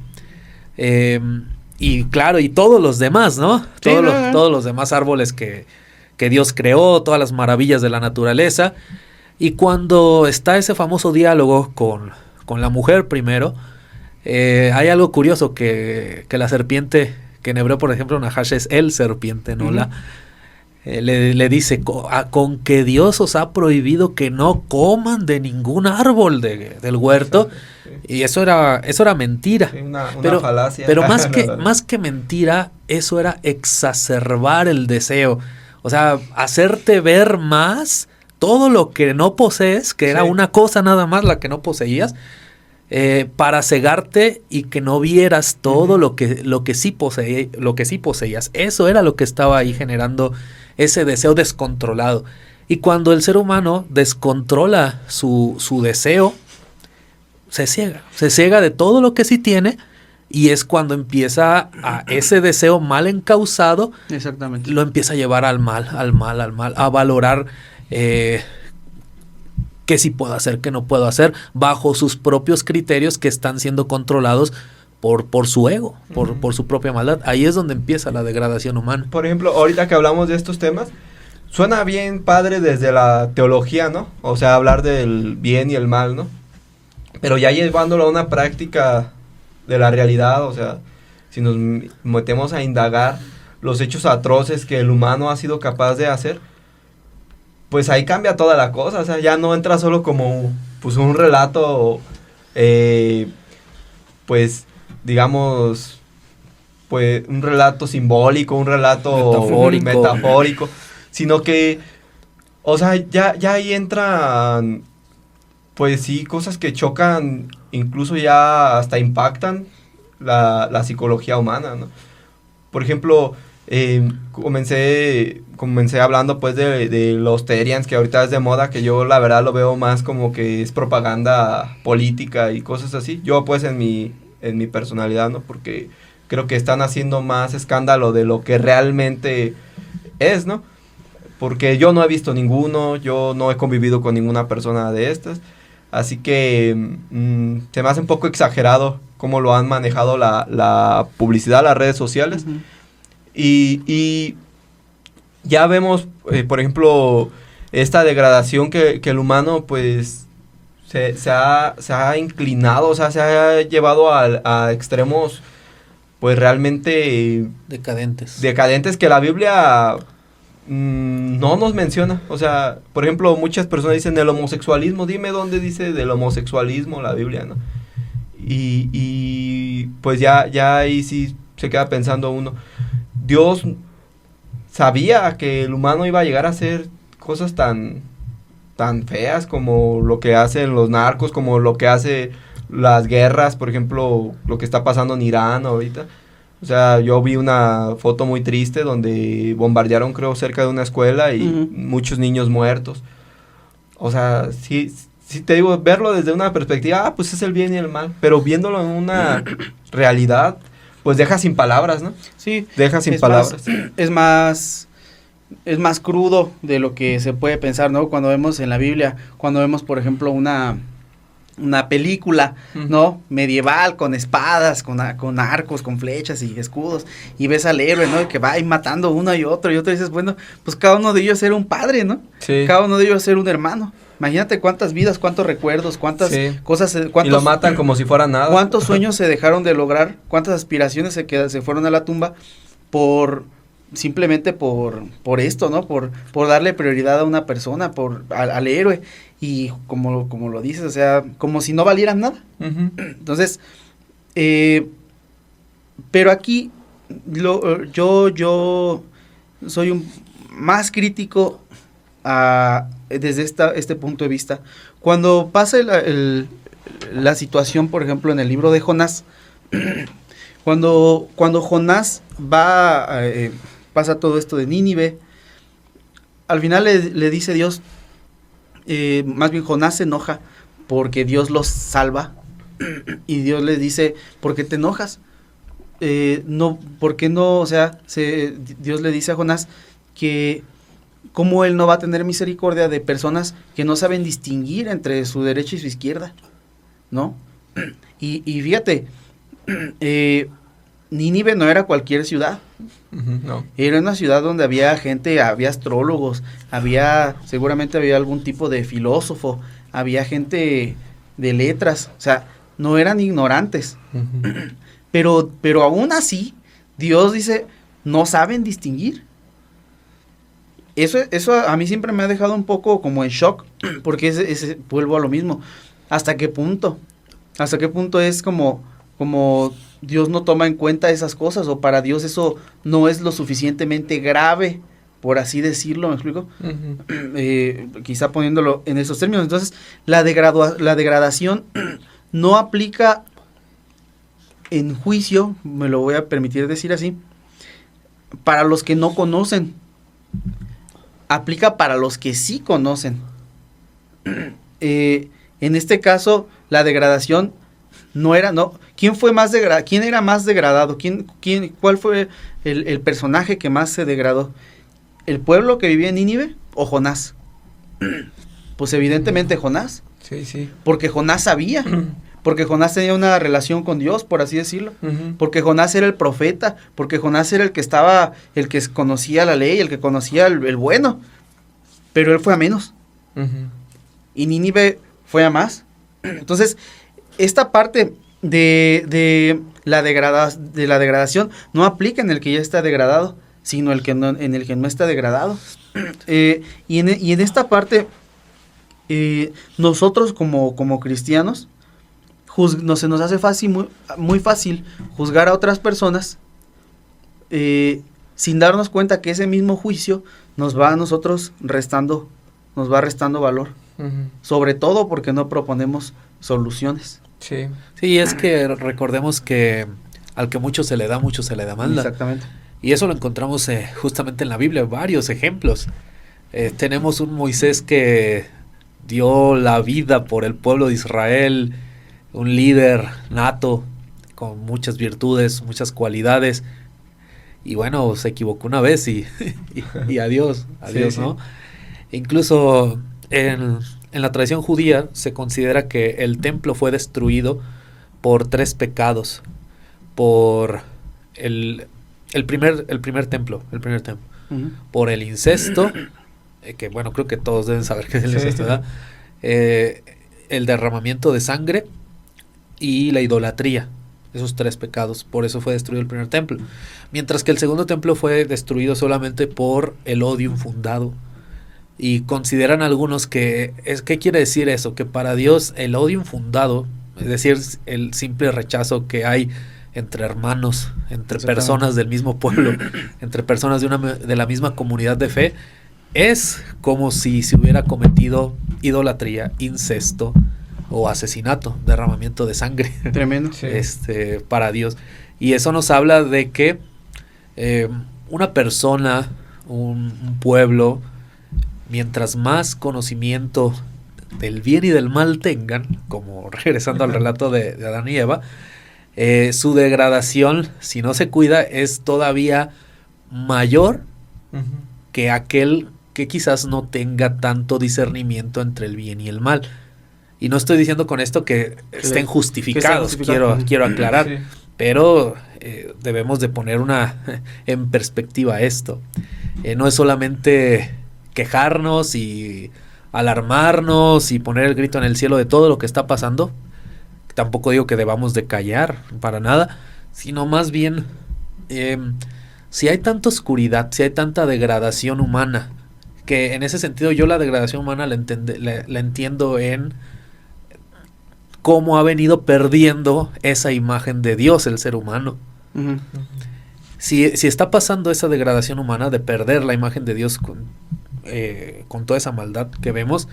Y claro, y todos los demás, ¿no? Todos los demás árboles que Dios creó, todas las maravillas de la naturaleza. Y cuando está ese famoso diálogo con la mujer primero, hay algo curioso que la serpiente, que en hebreo, por ejemplo, Nahash es el serpiente, ¿no? Le dice, con que Dios os ha prohibido que no coman de ningún árbol del huerto. Sí. Y eso era mentira. Sí, una falacia. Pero más que mentira, eso era exacerbar el deseo. O sea, hacerte ver más todo lo que no posees, que era una cosa nada más la que no poseías, para cegarte y que no vieras todo lo que sí poseías. Eso era lo que estaba ahí generando ese deseo descontrolado. Y cuando el ser humano descontrola su deseo, se ciega de todo lo que sí tiene, y es cuando empieza a ese deseo mal encauzado, exactamente, lo empieza a llevar al mal, a valorar qué sí puedo hacer, qué no puedo hacer, bajo sus propios criterios que están siendo controlados por su ego, por su propia maldad. Ahí es donde empieza la degradación humana. Por ejemplo, ahorita que hablamos de estos temas, suena bien padre desde la teología, ¿no? O sea, hablar del bien y el mal, ¿no? Pero ya llevándolo a una práctica de la realidad, o sea, si nos metemos a indagar los hechos atroces que el humano ha sido capaz de hacer, pues ahí cambia toda la cosa. O sea, ya no entra solo como pues un relato, pues digamos, pues un relato simbólico, un relato metafórico, sino que, o sea, ya ahí entran, pues sí, cosas que chocan, incluso ya hasta impactan la psicología humana, ¿no? Por ejemplo, comencé hablando pues de los Terians, que ahorita es de moda, que yo la verdad lo veo más como que es propaganda política y cosas así. Yo pues en mi personalidad, ¿no? Porque creo que están haciendo más escándalo de lo que realmente es, ¿no? Porque yo no he visto ninguno, yo no he convivido con ninguna persona de estas, así que se me hace un poco exagerado cómo lo han manejado la publicidad, las redes sociales. Uh-huh. Y ya vemos, por ejemplo, esta degradación que el humano pues se ha inclinado, o sea, se ha llevado a extremos pues realmente decadentes que la Biblia no nos menciona. O sea, por ejemplo, muchas personas dicen del homosexualismo. Dime dónde dice del homosexualismo la Biblia, ¿no? Y pues ya ahí sí se queda pensando uno. Dios sabía que el humano iba a llegar a hacer cosas tan feas como lo que hacen los narcos, como lo que hace las guerras, por ejemplo, lo que está pasando en Irán ahorita. O sea, yo vi una foto muy triste donde bombardearon, creo, cerca de una escuela y uh-huh. muchos niños muertos. O sea, sí te digo, verlo desde una perspectiva, pues es el bien y el mal, pero viéndolo en una realidad, pues deja sin palabras, ¿no? Sí. Deja sin palabras. Es más es más crudo de lo que se puede pensar, ¿no? Cuando vemos en la Biblia, cuando vemos, por ejemplo, una película, ¿no? Medieval, con espadas, con arcos, con flechas y escudos, y ves al héroe, ¿no? Que va ahí matando uno y otro dices, bueno, pues cada uno de ellos era un padre, ¿no? Sí. Cada uno de ellos era un hermano. Imagínate cuántas vidas, cuántos recuerdos, cuántas cosas, y lo matan como si fuera nada. Cuántos sueños se dejaron de lograr, cuántas aspiraciones se fueron a la tumba simplemente por esto, ¿no? Por darle prioridad a una persona, al héroe, y como lo dices, o sea, como si no valieran nada. Entonces, pero aquí yo soy más crítico desde este punto de vista. Cuando pasa la situación, por ejemplo, en el libro de Jonás, cuando Jonás pasa todo esto de Nínive, al final le dice Dios, más bien Jonás se enoja porque Dios los salva, y Dios le dice, ¿por qué te enojas? No, ¿por qué no? O sea, Dios le dice a Jonás que cómo él no va a tener misericordia de personas que no saben distinguir entre su derecha y su izquierda, ¿no? Y fíjate, Nínive no era cualquier ciudad. No. Era una ciudad donde había gente, había astrólogos, seguramente había algún tipo de filósofo, había gente de letras, o sea, no eran ignorantes. Pero aún así, Dios dice, no saben distinguir. Eso a mí siempre me ha dejado un poco como en shock, porque vuelvo a lo mismo. ¿Hasta qué punto? ¿Hasta qué punto es como Dios no toma en cuenta esas cosas, o para Dios eso no es lo suficientemente grave, por así decirlo? ¿Me explico? Quizá poniéndolo en esos términos. Entonces, la degradación no aplica en juicio, me lo voy a permitir decir así, para los que no conocen. Aplica para los que sí conocen. En este caso, la degradación ¿quién era más degradado? ¿Cuál fue el personaje que más se degradó? ¿El pueblo que vivía en Nínive o Jonás? Pues evidentemente Jonás. Sí. Porque Jonás sabía. Porque Jonás tenía una relación con Dios, por así decirlo. Porque Jonás era el profeta. Porque Jonás era el que conocía la ley, el que conocía el bueno. Pero él fue a menos. Y Nínive fue a más. Entonces, esta parte de la degradación no aplica en el que ya está degradado, sino en el que no está degradado. Y en esta parte, nosotros como cristianos, se nos hace fácil, muy fácil juzgar a otras personas, sin darnos cuenta que ese mismo juicio nos va a nosotros restando valor. Sobre todo porque no proponemos soluciones. Sí, es que recordemos que al que mucho se le da, mucho se le demanda. Exactamente. Y eso lo encontramos justamente en la Biblia, varios ejemplos. Tenemos un Moisés que dio la vida por el pueblo de Israel, un líder nato, con muchas virtudes, muchas cualidades. Y bueno, se equivocó una vez y adiós, ¿no? Incluso en la tradición judía se considera que el templo fue destruido por 3 pecados. Por el primer templo. Por el incesto, que bueno, creo que todos deben saber qué es el incesto, ¿verdad? El derramamiento de sangre y la idolatría. Esos 3 pecados, por eso fue destruido el primer templo. Mientras que el segundo templo fue destruido solamente por el odio infundado. Y consideran algunos ¿qué quiere decir eso? Que para Dios el odio infundado, es decir, el simple rechazo que hay entre hermanos, entre personas del mismo pueblo, entre personas de la misma comunidad de fe, es como si se hubiera cometido idolatría, incesto o asesinato, derramamiento de sangre. Tremendo. Para Dios. Y eso nos habla de que una persona, un pueblo, mientras más conocimiento del bien y del mal tengan, como regresando al relato de Adán y Eva, su degradación, si no se cuida, es todavía mayor que aquel que quizás no tenga tanto discernimiento entre el bien y el mal. Y no estoy diciendo con esto que estén justificados, quiero aclarar, Sí. pero debemos de poner en perspectiva esto. No es solamente quejarnos y alarmarnos y poner el grito en el cielo de todo lo que está pasando. Tampoco digo que debamos de callar para nada, sino más bien si hay tanta oscuridad, si hay tanta degradación humana, que en ese sentido yo la degradación humana la entiendo en cómo ha venido perdiendo esa imagen de Dios el ser humano. Ujú. Si está pasando esa degradación humana de perder la imagen de Dios con toda esa maldad que vemos,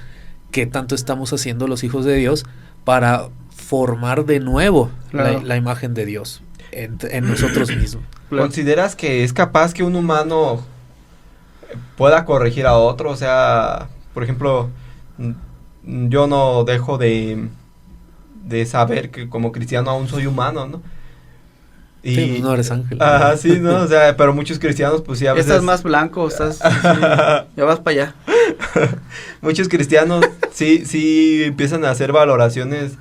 ¿qué tanto estamos haciendo los hijos de Dios para formar de nuevo Claro. la imagen de Dios en nosotros mismos? ¿Consideras que es capaz que un humano pueda corregir a otro? O sea, por ejemplo, yo no dejo de saber que como cristiano aún soy humano, ¿no? Y Sí, pues no eres ángel. Ajá, sí, ¿no? O sea, pero muchos cristianos, pues sí, a Ya veces... estás más blanco, sí, ya vas para allá. Muchos cristianos sí empiezan a hacer valoraciones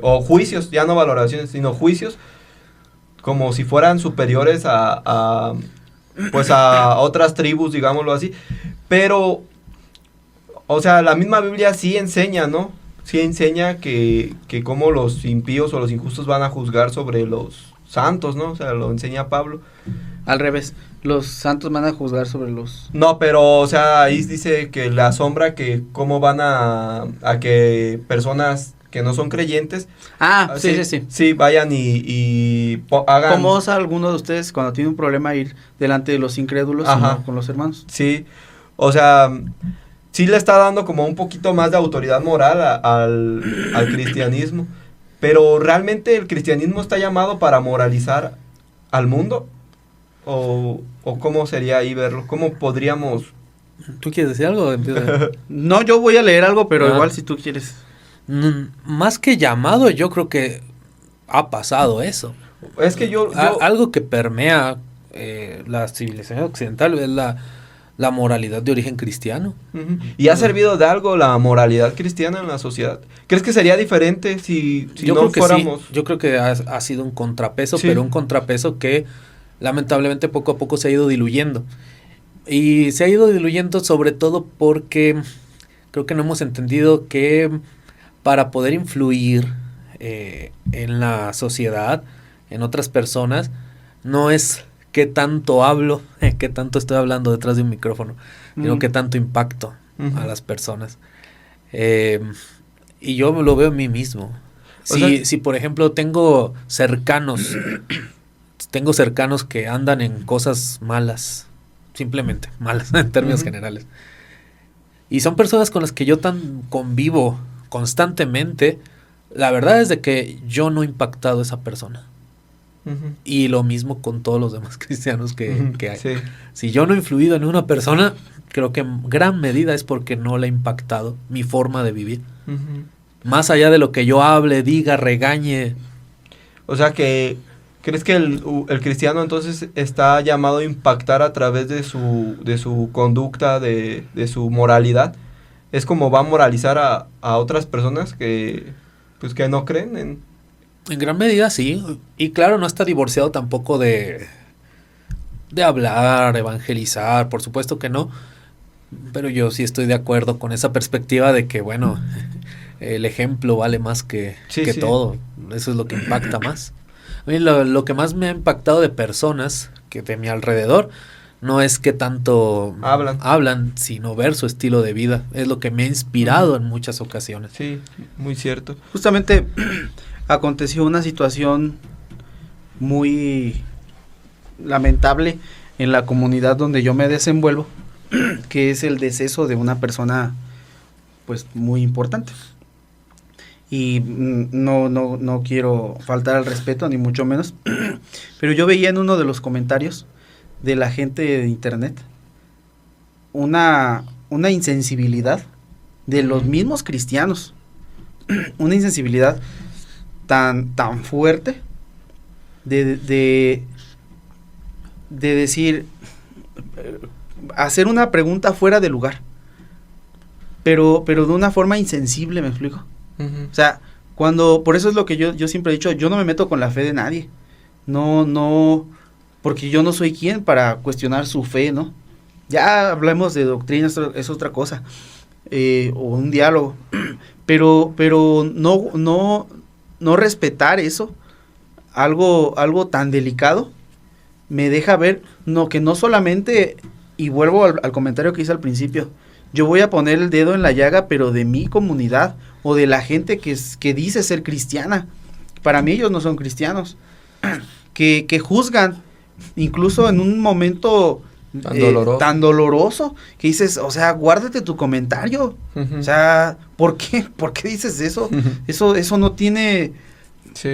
o juicios, ya no valoraciones, sino juicios, como si fueran superiores pues a otras tribus, digámoslo así. Pero, o sea, la misma Biblia sí enseña, ¿no? Sí enseña que como los impíos o los injustos van a juzgar sobre los santos, ¿no? O sea, lo enseña Pablo. Al revés, los santos van a juzgar sobre los... No, pero, o sea, ahí dice que la sombra que cómo van a que personas que no son creyentes... Sí. vayan hagan... ¿Cómo osa alguno de ustedes cuando tiene un problema ir delante de los incrédulos y Ajá. no con los hermanos? Sí, o sea, sí le está dando como un poquito más de autoridad moral al cristianismo, pero ¿realmente el cristianismo está llamado para moralizar al mundo? ¿O cómo sería ahí verlo? ¿Cómo podríamos...? ¿Tú quieres decir algo? No, yo voy a leer algo, pero Ah. igual si tú quieres. Más que llamado, yo creo que ha pasado eso. Es que yo Algo que permea la civilización occidental es la moralidad de origen cristiano. Ujú. ¿Y ha servido de algo la moralidad cristiana en la sociedad? ¿Crees que sería diferente si Yo no creo que fuéramos...? sí, yo creo que ha sido un contrapeso, Sí. pero un contrapeso que lamentablemente poco a poco se ha ido diluyendo. Y se ha ido diluyendo sobre todo porque creo que no hemos entendido que para poder influir en la sociedad, en otras personas, no es qué tanto hablo, qué tanto estoy hablando detrás de un micrófono, sino qué tanto impacto a las personas. Y yo lo veo en mí mismo. Si por ejemplo tengo cercanos que andan en cosas malas, simplemente malas en términos generales, y son personas con las que yo convivo constantemente, la verdad es de que yo no he impactado a esa persona. Ujú. Y lo mismo con todos los demás cristianos que hay. Sí. Si yo no he influido en una persona, creo que en gran medida es porque no le ha impactado mi forma de vivir. Ujú. Más allá de lo que yo hable, diga, regañe. O sea que, ¿crees que el cristiano entonces está llamado a impactar a través de su conducta, de su moralidad? ¿Es como va a moralizar a otras personas que no creen en...? En gran medida sí. Y claro, no está divorciado tampoco de hablar, evangelizar, por supuesto que no. Pero yo sí estoy de acuerdo con esa perspectiva de que, bueno, el ejemplo vale más que todo. Eso es lo que impacta más. A mí lo que más me ha impactado de personas que de mi alrededor no es que tanto hablan, sino ver su estilo de vida. Es lo que me ha inspirado en muchas ocasiones. Sí, muy cierto. Justamente aconteció una situación muy lamentable en la comunidad donde yo me desenvuelvo, que es el deceso de una persona pues muy importante. Y no quiero faltar al respeto, ni mucho menos, pero yo veía en uno de los comentarios de la gente de internet una insensibilidad de los mismos cristianos, una insensibilidad tan fuerte de decir, hacer una pregunta fuera de lugar, pero de una forma insensible, ¿me explico? O sea, por eso es lo que yo siempre he dicho, yo no me meto con la fe de nadie, no, porque yo no soy quien para cuestionar su fe, ¿no? Ya hablemos de doctrina, es otra cosa, o un diálogo, pero no respetar eso, algo tan delicado, me deja ver que no solamente, y vuelvo al comentario que hice al principio, yo voy a poner el dedo en la llaga, pero de mi comunidad, o de la gente que dice ser cristiana. Para mí ellos no son cristianos, que juzgan, incluso en un momento tan doloroso, que dices, o sea, guárdate tu comentario, o sea, ¿por qué dices eso? Eso no tiene,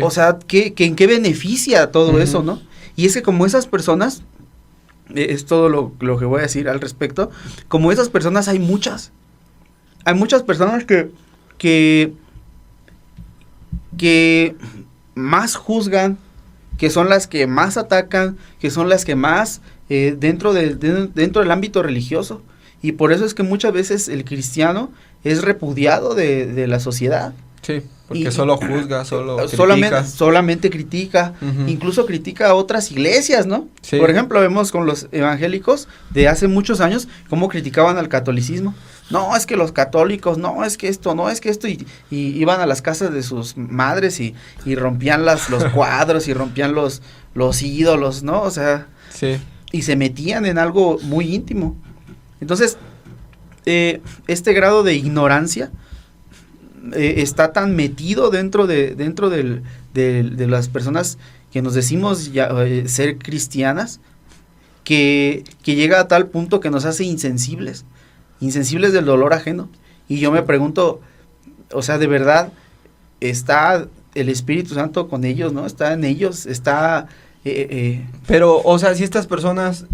o sea, ¿en qué beneficia todo eso, no? Y es que como esas personas, es todo lo que voy a decir al respecto, como esas personas hay muchas personas que más juzgan, que son las que más atacan, que son las que más dentro del ámbito religioso, y por eso es que muchas veces el cristiano es repudiado de la sociedad. Sí, porque solo juzga, solamente critica, incluso critica a otras iglesias, ¿no? Sí. Por ejemplo, vemos con los evangélicos de hace muchos años cómo criticaban al catolicismo. No, es que los católicos, no, es que esto, y iban a las casas de sus madres y rompían los cuadros y rompían los ídolos, ¿no? O sea, sí. Y se metían en algo muy íntimo. Entonces, este grado de ignorancia está tan metido dentro de las personas que nos decimos ser cristianas, que llega a tal punto que nos hace insensibles del dolor ajeno. Y yo me pregunto, o sea, de verdad, ¿está el Espíritu Santo con ellos, no? ¿Está en ellos? ¿Está...? Pero, o sea, si estas personas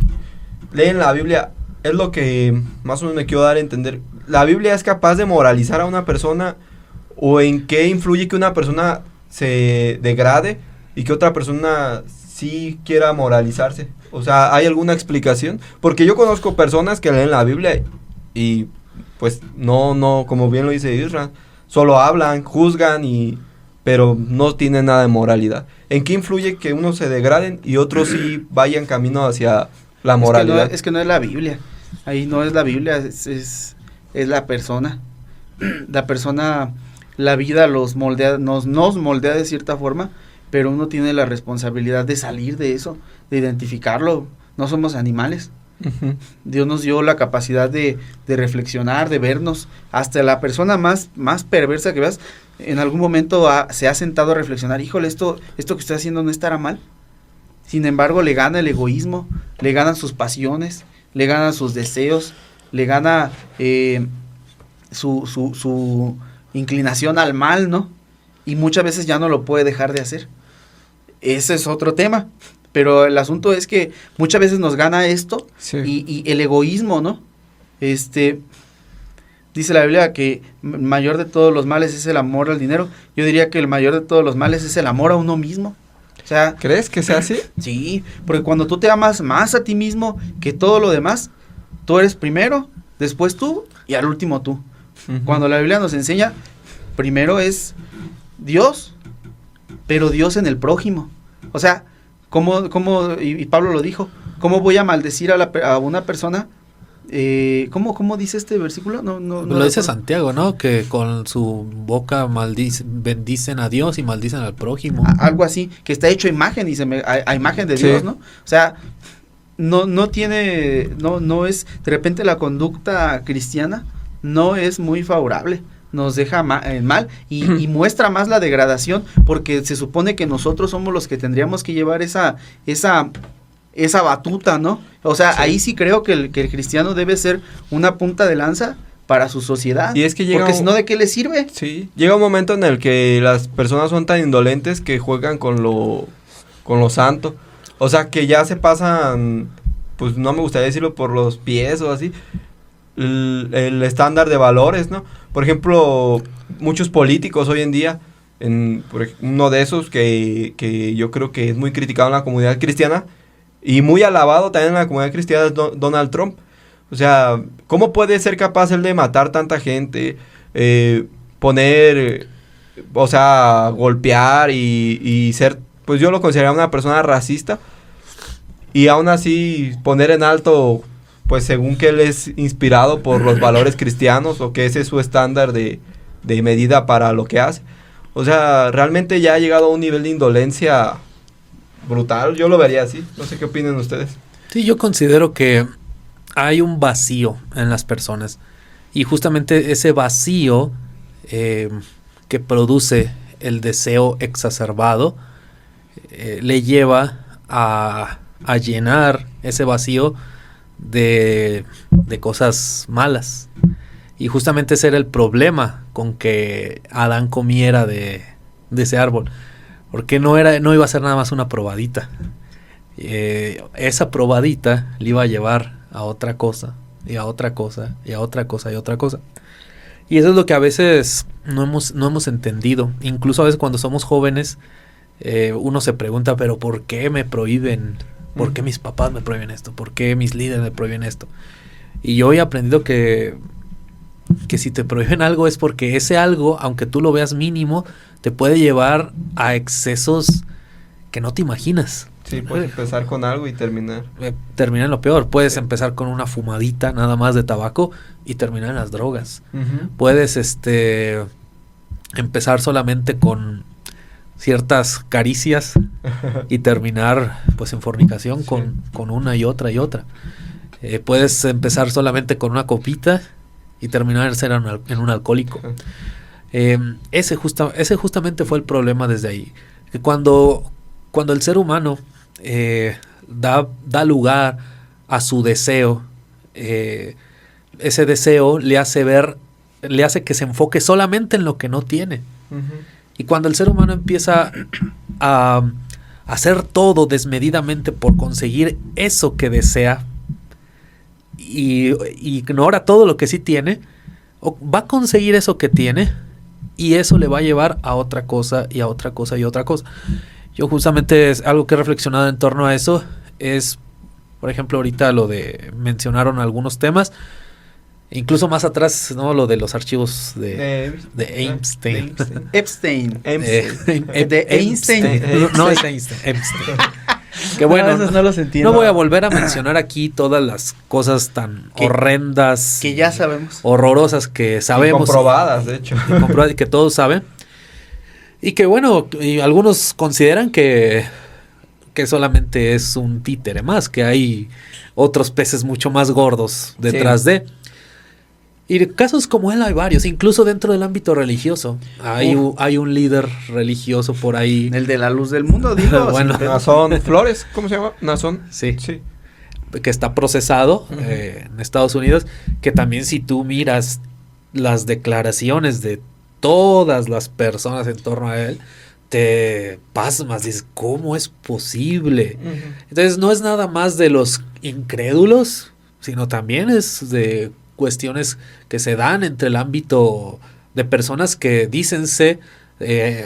leen la Biblia, es lo que más o menos me quiero dar a entender. ¿La Biblia es capaz de moralizar a una persona? ¿O en qué influye que una persona se degrade y que otra persona sí quiera moralizarse? O sea, ¿hay alguna explicación? Porque yo conozco personas que leen la Biblia y pues no, como bien lo dice Israel, solo hablan, juzgan, pero no tienen nada de moralidad. ¿En qué influye que unos se degraden y otros sí vayan camino hacia la moralidad? Es que no es la Biblia, ahí no es la Biblia, es la persona. La persona, la vida nos moldea de cierta forma, pero uno tiene la responsabilidad de salir de eso, de identificarlo. No somos animales. Dios nos dio la capacidad de reflexionar, de vernos. Hasta la persona más perversa que veas, en algún momento se ha sentado a reflexionar, híjole, esto que estoy haciendo no estará mal. Sin embargo, le gana el egoísmo, le ganan sus pasiones, le ganan sus deseos, le gana su inclinación al mal, ¿no? Y muchas veces ya no lo puede dejar de hacer. Ese es otro tema. Pero el asunto es que muchas veces nos gana esto, sí. y el egoísmo, ¿no? Dice la Biblia que el mayor de todos los males es el amor al dinero. Yo diría que el mayor de todos los males es el amor a uno mismo. O sea, ¿crees que sea así? Sí, porque cuando tú te amas más a ti mismo que todo lo demás, tú eres primero, después tú y al último tú. Cuando la Biblia nos enseña, primero es Dios, pero Dios en el prójimo. O sea, y Pablo lo dijo, ¿cómo voy a maldecir a una persona? ¿Cómo dice este versículo? No lo dice Santiago, ¿no? Que con su boca bendicen a Dios y maldicen al prójimo. Algo así, que está hecho a imagen a imagen de Dios, ¿no? O sea, no es, de repente la conducta cristiana no es muy favorable. Nos deja mal y muestra más la degradación, porque se supone que nosotros somos los que tendríamos que llevar esa batuta, ¿no? O sea, sí. Ahí sí creo que el cristiano debe ser una punta de lanza para su sociedad. Y es que porque si no, ¿de qué le sirve? Sí, llega un momento en el que las personas son tan indolentes que juegan con lo santo. O sea, que ya se pasan, pues no me gustaría decirlo, por los pies o así, el estándar de valores, ¿no? Por ejemplo, muchos políticos hoy en día, uno de esos que yo creo que es muy criticado en la comunidad cristiana y muy alabado también en la comunidad cristiana es Donald Trump. O sea, ¿cómo puede ser capaz él de matar tanta gente? Poner, o sea, golpear y ser, pues yo lo considero una persona racista. Y aún así poner en alto, pues según que él es inspirado por los valores cristianos o que ese es su estándar de medida para lo que hace. O sea, realmente ya ha llegado a un nivel de indolencia brutal. Yo lo vería así. No sé qué opinan ustedes. Sí, yo considero que hay un vacío en las personas. Y justamente ese vacío que produce el deseo exacerbado le lleva a llenar ese vacío de cosas malas. Y justamente ese era el problema con que Adán comiera de ese árbol. Porque no iba a ser nada más una probadita. Esa probadita le iba a llevar a otra cosa, y a otra cosa, y a otra cosa, y a otra cosa. Y eso es lo que a veces no hemos entendido. Incluso a veces cuando somos jóvenes, uno se pregunta, pero ¿por qué me prohíben? ¿Por qué mis papás me prohíben esto? ¿Por qué mis líderes me prohíben esto? Y yo he aprendido que si te prohíben algo es porque ese algo, aunque tú lo veas mínimo, te puede llevar a excesos que no te imaginas. Sí, puedes empezar con algo y terminar. Terminar en lo peor. Puedes empezar con una fumadita nada más de tabaco y terminar en las drogas. Puedes empezar solamente con ciertas caricias y terminar pues en fornicación con una y otra y otra. Puedes empezar solamente con una copita y terminar en un alcohólico. Ese justamente fue el problema desde ahí. Que cuando el ser humano da lugar a su deseo, ese deseo le hace que se enfoque solamente en lo que no tiene. Y cuando el ser humano empieza a hacer todo desmedidamente por conseguir eso que desea y ignora todo lo que sí tiene, va a conseguir eso que tiene y eso le va a llevar a otra cosa y a otra cosa y a otra cosa. Yo justamente es algo que he reflexionado en torno a eso. Es, por ejemplo, ahorita mencionaron algunos temas. Incluso más atrás, ¿no? Lo de los archivos de Einstein. Epstein. De Einstein. No es Einstein. Epstein. Que bueno, esos no los entiendo. No voy a volver a mencionar aquí todas las cosas tan horrendas. Que ya sabemos. Horrorosas que sabemos. Y comprobadas, de hecho. Y que todos saben. Y que bueno, y algunos consideran que solamente es un títere más, que hay otros peces mucho más gordos detrás de. Y casos como él hay varios, incluso dentro del ámbito religioso. Hay un líder religioso por ahí. El de la luz del mundo, digo. Bueno, Nazón Flores, ¿cómo se llama? Nazón. Sí. Que está procesado en Estados Unidos. Que también si tú miras las declaraciones de todas las personas en torno a él, te pasmas, dices, ¿cómo es posible? Entonces no es nada más de los incrédulos, sino también es de cuestiones que se dan entre el ámbito de personas que dícense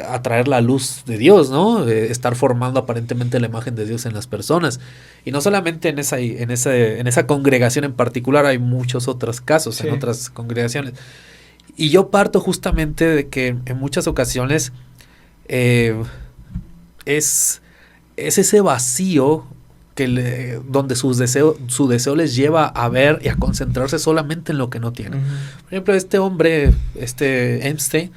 atraer la luz de Dios, ¿no? Estar formando aparentemente la imagen de Dios en las personas. Y no solamente en esa congregación en particular, hay muchos otros casos en otras congregaciones. Y yo parto justamente de que en muchas ocasiones es ese vacío donde su deseo les lleva a ver y a concentrarse solamente en lo que no tienen. Por ejemplo, este hombre, Einstein,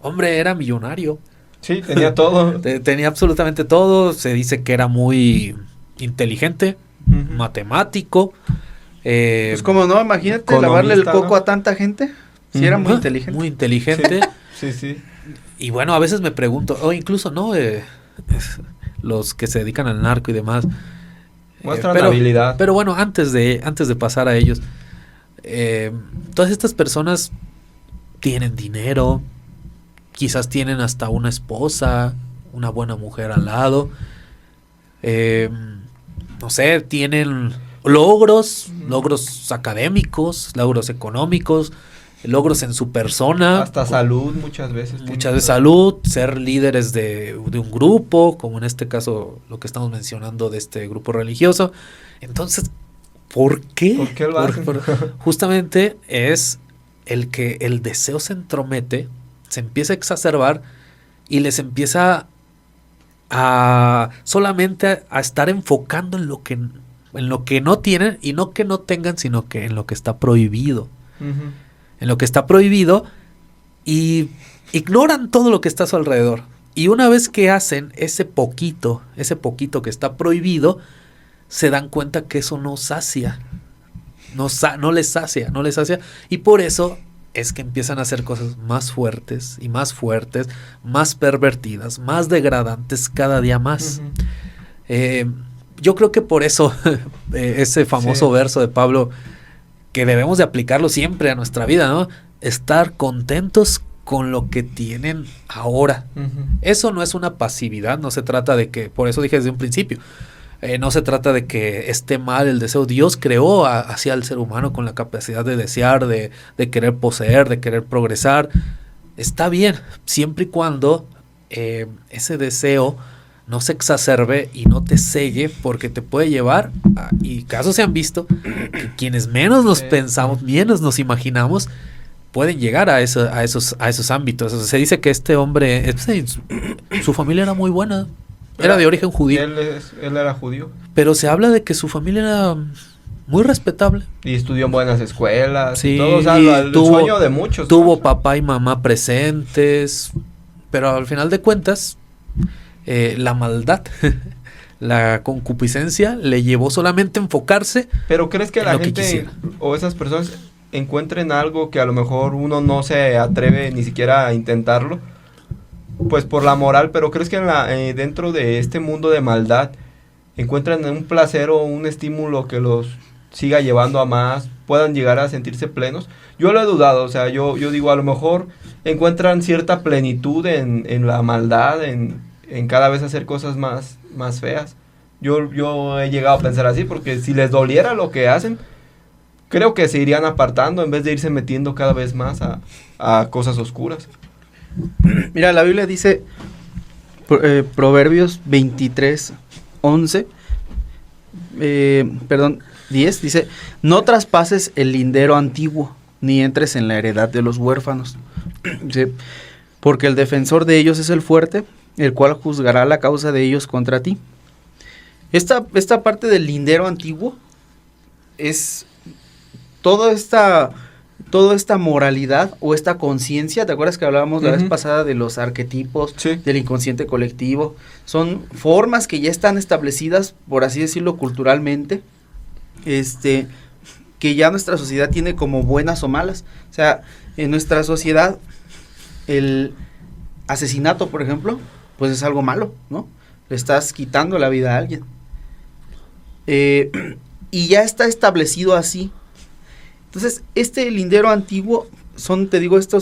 hombre, era millonario. Sí, tenía todo. Tenía absolutamente todo. Se dice que era muy inteligente, matemático. Pues como no, imagínate lavarle el coco a tanta gente. Sí, era muy inteligente. Muy inteligente. Sí. Y bueno, a veces me pregunto, o incluso no, los que se dedican al narco y demás. Muestran habilidad. Pero bueno, antes de pasar a ellos, todas estas personas tienen dinero, quizás tienen hasta una esposa, una buena mujer al lado, no sé, tienen logros académicos, logros económicos, logros en su persona. Hasta salud muchas veces. Muchas veces salud, ser líderes de un grupo, como en este caso lo que estamos mencionando de este grupo religioso. Entonces, ¿Por qué? ¿Por qué lo hacen? Justamente es el que el deseo se entromete, se empieza a exacerbar y les empieza a solamente a estar enfocando en lo que no tienen, y no que no tengan, sino que en lo que está prohibido. Ujú. En lo que está prohibido, y ignoran todo lo que está a su alrededor. Y una vez que hacen ese poquito que está prohibido, se dan cuenta que eso no sacia. No les sacia. Y por eso es que empiezan a hacer cosas más fuertes, más pervertidas, más degradantes cada día más. Ujú. Yo creo que por eso ese famoso Sí. verso de Pablo, que debemos de aplicarlo siempre a nuestra vida, ¿no? Estar contentos con lo que tienen ahora. Ujú. Eso no es una pasividad, no se trata de que, por eso dije desde un principio, no se trata de que esté mal el deseo. Dios creó hacia el ser humano con la capacidad de desear, de querer poseer, de querer progresar. Está bien, siempre y cuando ese deseo no se exacerbe y no te selle, porque te puede llevar y casos se han visto, que quienes menos nos pensamos, menos nos imaginamos, pueden llegar a esos ámbitos. O sea, se dice que este hombre, su familia era muy buena, era de origen judío, Él era judío. pero se habla de que su familia era muy respetable. Y estudió en buenas escuelas. Sí, Y todo, o sea, y el sueño de muchos. tuvo ¿no? papá y mamá presentes, pero al final de cuentas, la maldad, la concupiscencia le llevó solamente a enfocarse. Pero ¿crees que en la lo que gente quisiera. o esas personas encuentren algo que a lo mejor uno no se atreve ni siquiera a intentarlo? Pues por la moral, pero ¿crees que dentro de este mundo de maldad encuentran un placer o un estímulo que los siga llevando a más, puedan llegar a sentirse plenos? Yo lo he dudado, o sea, yo digo, a lo mejor encuentran cierta plenitud en la maldad, en cada vez hacer cosas más feas. Yo he llegado a pensar así, porque si les doliera lo que hacen, creo que se irían apartando en vez de irse metiendo cada vez más a cosas oscuras. Mira, la Biblia dice, Proverbios 23:11, 10, dice: no traspases el lindero antiguo, ni entres en la heredad de los huérfanos. Dice, porque el defensor de ellos es el fuerte, el cual juzgará la causa de ellos contra ti. Esta parte del lindero antiguo es toda esta moralidad o esta conciencia. ¿Te acuerdas que hablábamos la vez pasada de los arquetipos, Sí. del inconsciente colectivo? Son formas que ya están establecidas, por así decirlo, culturalmente, que ya nuestra sociedad tiene como buenas o malas. O sea, en nuestra sociedad el asesinato, por ejemplo, pues es algo malo, ¿no? Le estás quitando la vida a alguien. Y ya está establecido así. Entonces, este lindero antiguo son, te digo, este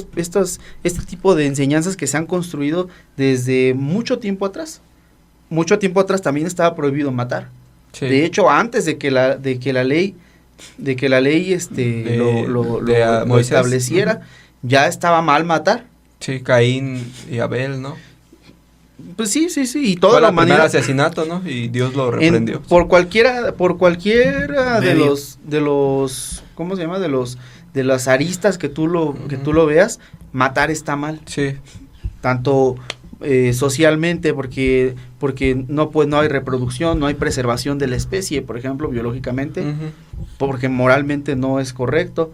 tipo de enseñanzas que se han construido desde mucho tiempo atrás. Mucho tiempo atrás también estaba prohibido matar. Sí. De hecho, antes de que la ley lo Moisés estableciera, ya estaba mal matar. Sí, Caín y Abel, ¿no? Pues sí, y toda Fue la el primer humanidad. asesinato, ¿no? Y Dios lo reprendió. Por cualquiera de Medio. los ¿cómo se llama? De las aristas que tú lo veas, matar está mal. Sí. Tanto socialmente, porque no hay reproducción, no hay preservación de la especie, por ejemplo, biológicamente, porque moralmente no es correcto,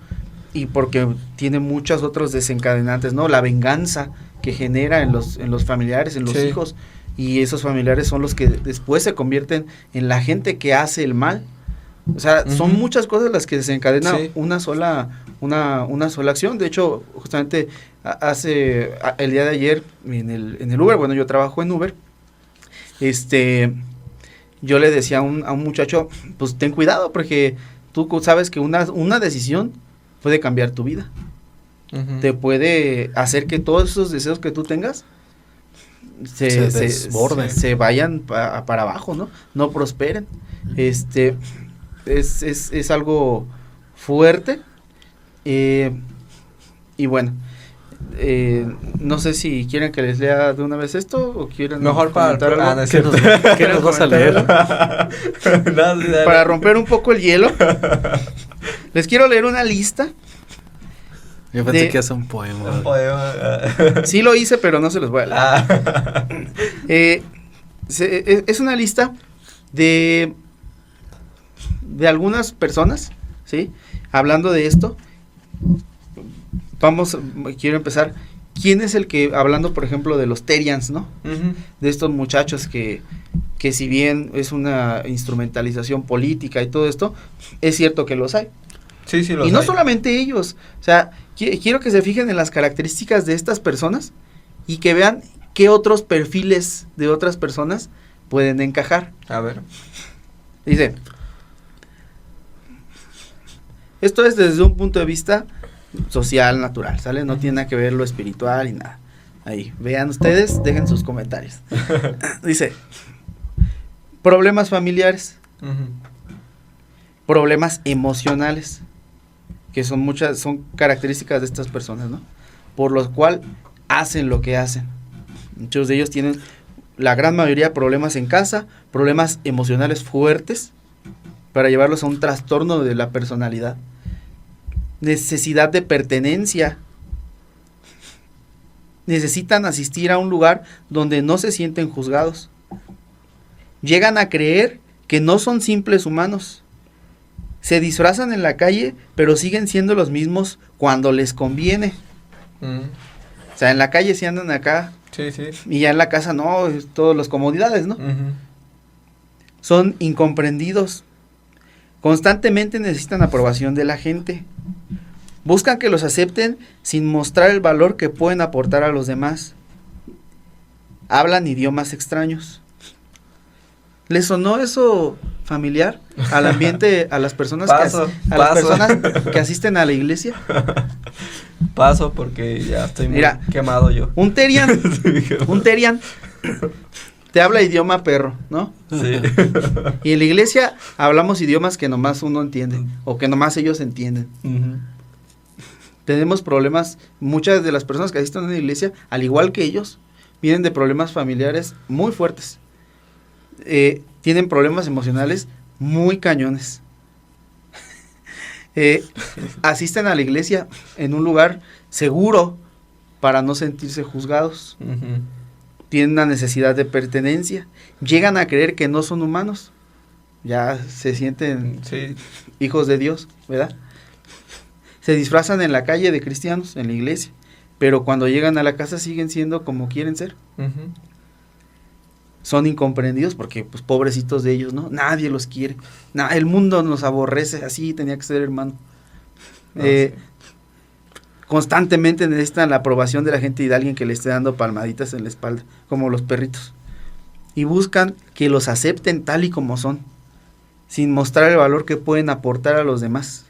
y porque tiene muchos otros desencadenantes, ¿no? La venganza que genera en los familiares, en los Sí. hijos, y esos familiares son los que después se convierten en la gente que hace el mal. O sea, son muchas cosas las que desencadenan Sí. una sola acción. De hecho, justamente el día de ayer en el Uber, bueno, yo trabajo en Uber, yo le decía a un muchacho, pues ten cuidado, porque tú sabes que una decisión puede cambiar tu vida. Te puede hacer que todos esos deseos que tú tengas se desborden, se vayan para abajo, no prosperen. Es algo fuerte, y bueno, No sé si quieren que les lea de una vez esto o quieren Mejor para comentar algo. no es ¿Qué nos, cierto. qué nos vas a leer? No, sí, dale. Para romper un poco el hielo, les quiero leer una lista. Yo pensé de- que es un poema. Un poema. Sí lo hice, pero no se los voy a leer. Ah. Es una lista de algunas personas, ¿sí? Hablando de esto, quiero empezar. ¿Quién es el que, hablando por ejemplo de los Terians, ¿no? Ujú. De estos muchachos que si bien es una instrumentalización política y todo esto, es cierto que los hay. Sí, sí, los Y no hay. solamente ellos, o sea, quiero que se fijen en las características de estas personas y que vean qué otros perfiles de otras personas pueden encajar. A ver. Dice, esto es desde un punto de vista social, natural, ¿sale? No tiene nada que ver lo espiritual y nada. Ahí, vean ustedes, dejen sus comentarios. Dice, problemas familiares, Ujú. problemas emocionales, que son características de estas personas, ¿no? Por lo cual hacen lo que hacen. Muchos de ellos tienen, la gran mayoría, problemas en casa, problemas emocionales fuertes, para llevarlos a un trastorno de la personalidad. Necesidad de pertenencia. Necesitan asistir a un lugar donde no se sienten juzgados. Llegan a creer que no son simples humanos. Se disfrazan en la calle, pero siguen siendo los mismos cuando les conviene. Ujú. O sea, en la calle sí andan acá, Sí, sí. y ya en la casa no, es todas las comodidades, ¿no? Ujú. Son incomprendidos. Constantemente necesitan aprobación de la gente. Buscan que los acepten sin mostrar el valor que pueden aportar a los demás. Hablan idiomas extraños. ¿Les sonó eso familiar al ambiente, a las personas Paso, a las paso. personas que asisten a la iglesia? Paso porque ya estoy muy Mira. quemado yo. Un Terian te habla idioma perro, ¿no? Sí. Y en la iglesia hablamos idiomas que nomás uno entiende o que nomás ellos entienden. Ujú. Tenemos problemas, muchas de las personas que asisten a una iglesia, al igual que ellos, vienen de problemas familiares muy fuertes. Tienen problemas emocionales muy cañones. Asisten a la iglesia en un lugar seguro para no sentirse juzgados. Ujú. Tienen una necesidad de pertenencia. Llegan a creer que no son humanos. Ya se sienten Sí. hijos de Dios, ¿verdad? Se disfrazan en la calle de cristianos, en la iglesia, pero cuando llegan a la casa siguen siendo como quieren ser. Ujú. Son incomprendidos porque, pues, pobrecitos de ellos, ¿no? Nadie los quiere. El mundo nos aborrece, así tenía que ser, hermano. Ah, sí. Constantemente necesitan la aprobación de la gente y de alguien que le esté dando palmaditas en la espalda, como los perritos. Y buscan que los acepten tal y como son, sin mostrar el valor que pueden aportar a los demás.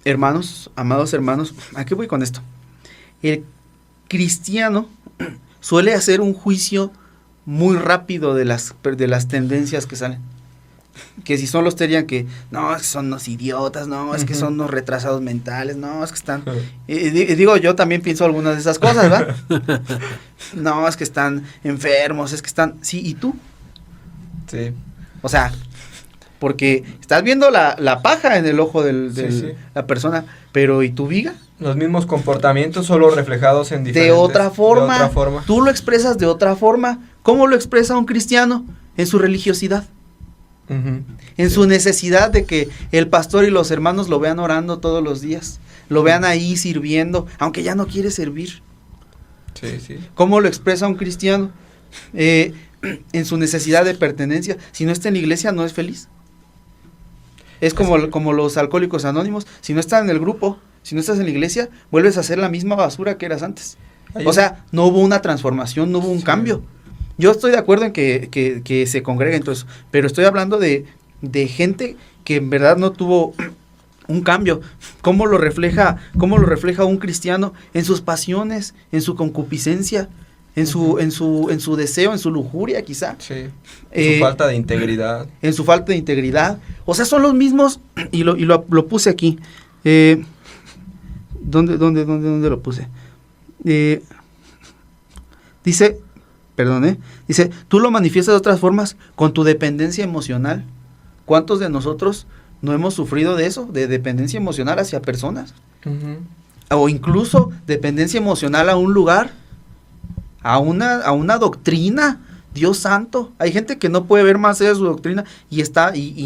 Hermanos, amados hermanos, ¿a qué voy con esto? El cristiano suele hacer un juicio muy rápido de las tendencias que salen. Que si son los Terian que, no, es que son unos idiotas, no, es que son unos retrasados mentales, no, es que están... digo, yo también pienso algunas de esas cosas, ¿verdad? No, es que están enfermos, es que están... Sí, ¿y tú? Sí. O sea, porque estás viendo la paja en el ojo de la persona, pero ¿y tu viga? Los mismos comportamientos solo reflejados en De diferentes... otra forma. De otra forma. Tú lo expresas de otra forma. ¿Cómo lo expresa un cristiano? En su religiosidad. Ujú. En Sí. su necesidad de que el pastor y los hermanos lo vean orando todos los días. Lo vean ahí sirviendo, aunque ya no quiere servir. Sí, sí. ¿Cómo lo expresa un cristiano? En su necesidad de pertenencia. Si no está en la iglesia, no es feliz. Es como los alcohólicos anónimos. Si no estás en el grupo, si no estás en la iglesia, vuelves a hacer la misma basura que eras antes. Ahí O sea, no hubo una transformación, no hubo un Sí. cambio. Yo estoy de acuerdo en que se congreguen, entonces, pero estoy hablando de gente que en verdad no tuvo un cambio. ¿Cómo lo refleja un cristiano? En sus pasiones, en su concupiscencia, en su deseo, en su lujuria quizá. Sí. Eh, Su falta de integridad. En su falta de integridad. O sea, son los mismos, y lo puse aquí. ¿Dónde lo puse? Dice, tú lo manifiestas de otras formas con tu dependencia emocional. ¿Cuántos de nosotros no hemos sufrido de eso, de dependencia emocional hacia personas? O incluso dependencia emocional a un lugar, a una doctrina. Dios santo, hay gente que no puede ver más allá de su doctrina y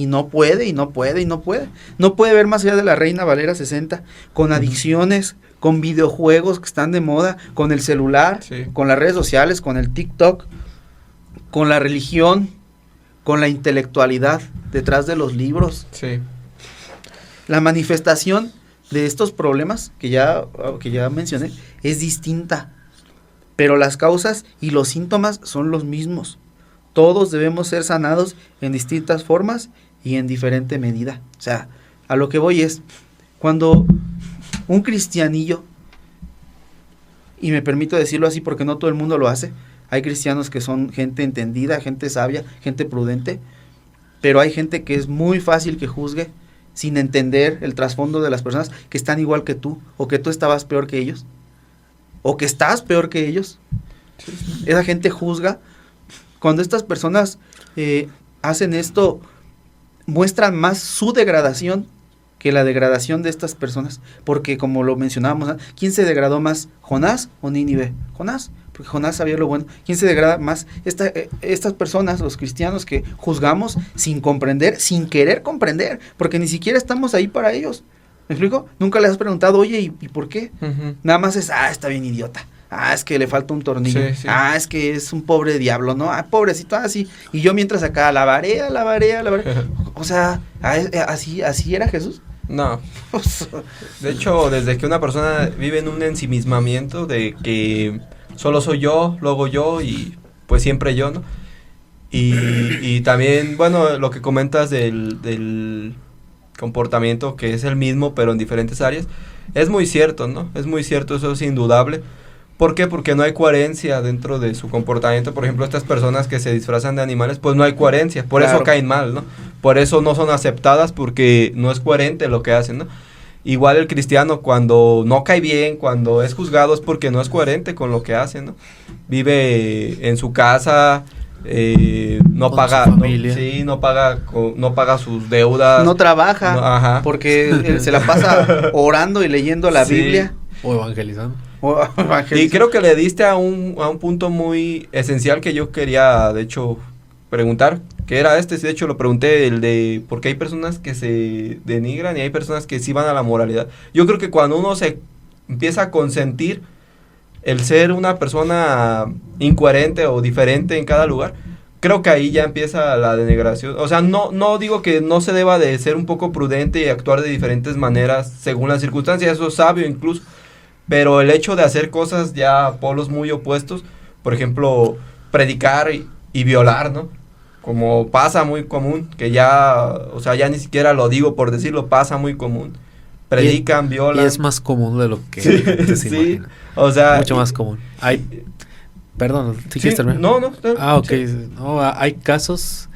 no puede. No puede ver más allá de la Reina Valera 60, con adicciones, con videojuegos que están de moda, con el celular, sí, con las redes sociales, con el TikTok, con la religión, con la intelectualidad detrás de los libros. Sí. La manifestación de estos problemas que ya mencioné es distinta, pero las causas y los síntomas son los mismos. Todos debemos ser sanados en distintas formas y en diferente medida. O sea, a lo que voy es, cuando un cristianillo, y me permito decirlo así porque no todo el mundo lo hace, hay cristianos que son gente entendida, gente sabia, gente prudente, pero hay gente que es muy fácil que juzgue sin entender el trasfondo de las personas que están igual que tú, o que tú estabas peor que ellos, o que estás peor que ellos. Esa gente juzga. Cuando estas personas hacen esto, muestran más su degradación que la degradación de estas personas, porque como lo mencionábamos, ¿quién se degradó más, Jonás o Nínive? Jonás, porque Jonás sabía lo bueno. ¿Quién se degrada más? Estas personas, los cristianos, que juzgamos sin comprender, sin querer comprender, porque ni siquiera estamos ahí para ellos. ¿Me explico? Nunca les has preguntado, oye, ¿y por qué? Nada más es, está bien idiota. Es que le falta un tornillo. Sí, sí. Es que es un pobre diablo, ¿no? Pobrecito, así. Y yo mientras acá, alabaré. O sea, ¿así era Jesús? No. De hecho, desde que una persona vive en un ensimismamiento de que solo soy yo, luego yo y pues siempre yo, ¿no? Y también, bueno, lo que comentas del comportamiento que es el mismo pero en diferentes áreas, es muy cierto, ¿no? Es muy cierto, eso es indudable. ¿Por qué? Porque no hay coherencia dentro de su comportamiento. Por ejemplo, estas personas que se disfrazan de animales, pues no hay coherencia, por eso caen mal, ¿no? Por eso no son aceptadas, porque no es coherente lo que hacen, ¿no? Igual el cristiano, cuando no cae bien, cuando es juzgado, es porque no es coherente con lo que hace, ¿no? Vive en su casa, no con paga, su familia. no paga sus deudas, no trabaja, porque él se la pasa orando y leyendo la Biblia o evangelizando. Y creo que le diste a un punto muy esencial que yo quería, de hecho, preguntar, que era de hecho lo pregunté, el de por qué hay personas que se denigran y hay personas que sí van a la moralidad. Yo creo que cuando uno se empieza a consentir el ser una persona incoherente o diferente en cada lugar, creo que ahí ya empieza la denigración. O sea, no digo que no se deba de ser un poco prudente y actuar de diferentes maneras según las circunstancias, eso es sabio incluso, pero el hecho de hacer cosas ya polos muy opuestos, por ejemplo, predicar y violar, ¿no? Como pasa muy común, que ya, o sea, ya ni siquiera lo digo por decirlo, pasa muy común. Predican, violan. Y es más común de lo que se imagina. O sea, mucho más común. Perdón, ¿sí quieres terminar? No. Ok. Sí. No, hay casos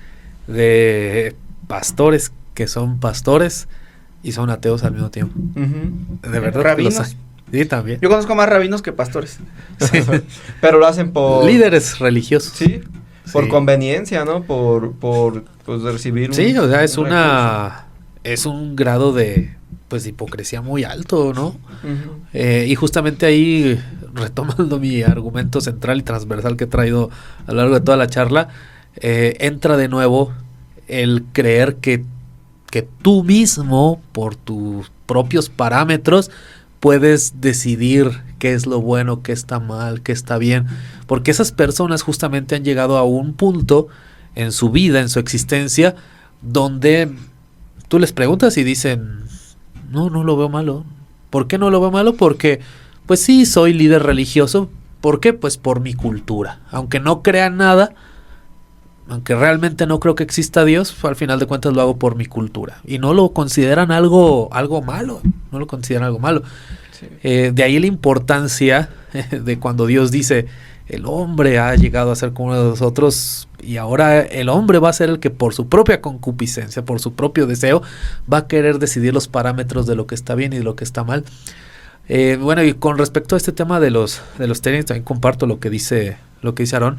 de pastores que son pastores y son ateos al mismo tiempo. De verdad. Rabinos. Sí, también. Yo conozco más rabinos que pastores. Sí. Pero lo hacen por... líderes religiosos. Sí, por conveniencia, ¿no? Por pues recibir un... Sí, o sea, es un grado de hipocresía muy alto, ¿no? Y justamente ahí, retomando mi argumento central y transversal que he traído a lo largo de toda la charla, entra de nuevo el creer que tú mismo, por tus propios parámetros, puedes decidir qué es lo bueno, qué está mal, qué está bien, porque esas personas justamente han llegado a un punto en su vida, en su existencia, donde tú les preguntas y dicen, no lo veo malo. ¿Por qué no lo veo malo? Porque, pues sí, soy líder religioso. ¿Por qué? Pues por mi cultura. Aunque no crean nada, aunque realmente no creo que exista Dios, al final de cuentas lo hago por mi cultura. Y no lo consideran algo malo. No lo consideran algo malo. Sí. De ahí la importancia de cuando Dios dice, el hombre ha llegado a ser como uno de nosotros, y ahora el hombre va a ser el que por su propia concupiscencia, por su propio deseo, va a querer decidir los parámetros de lo que está bien y de lo que está mal. Bueno, y con respecto a este tema de los tenis, también comparto lo que dice Aarón.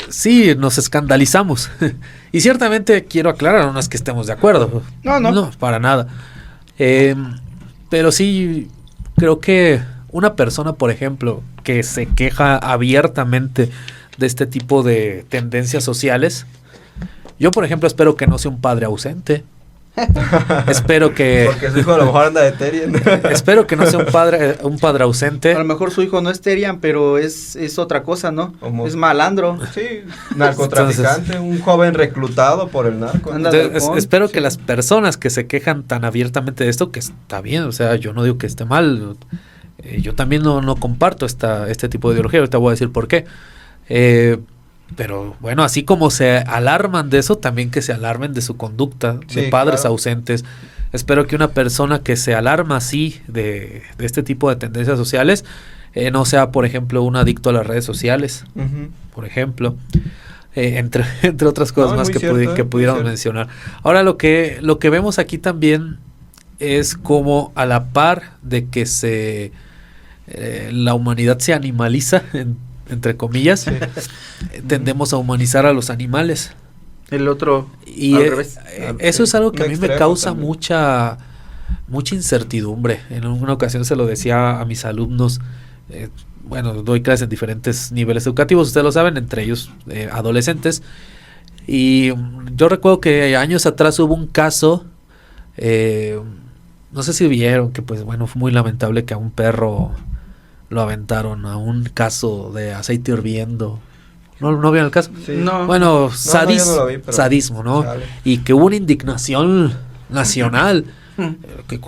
Sí, nos escandalizamos. Y ciertamente quiero aclarar, no es que estemos de acuerdo. No, para nada. Pero sí, creo que una persona, por ejemplo, que se queja abiertamente de este tipo de tendencias sociales, yo, por ejemplo, espero que no sea un padre ausente. Espero que... Porque su hijo a lo mejor anda de Terian. Espero que no sea un padre ausente. A lo mejor su hijo no es Terian, pero es otra cosa, ¿no? Es malandro. Sí, narcotraficante, un joven reclutado por el narco. Entonces, espero que las personas que se quejan tan abiertamente de esto, que está bien, o sea, yo no digo que esté mal, yo también no comparto este tipo de ideología, ahorita voy a decir por qué. Pero bueno, así como se alarman de eso, también que se alarmen de su conducta, de padres ausentes. Espero que una persona que se alarma así de este tipo de tendencias sociales no sea, por ejemplo, un adicto a las redes sociales, por ejemplo, entre otras cosas más que pudiéramos mencionar. Ahora, lo que vemos aquí también es como a la par de que la humanidad se animaliza, entre comillas, tendemos a humanizar a los animales. El otro y al revés. Eso es algo que a mí me causa mucha incertidumbre. En una ocasión se lo decía a mis alumnos. Bueno, doy clases en diferentes niveles educativos, ustedes lo saben, entre ellos adolescentes. Y yo recuerdo que años atrás hubo un caso, no sé si vieron, que pues bueno, fue muy lamentable que a un perro lo aventaron a un caso de aceite hirviendo. ¿No vieron el caso? Sí. No. Bueno, yo no lo vi, pero sadismo, ¿no? Sale. Y que hubo una indignación nacional,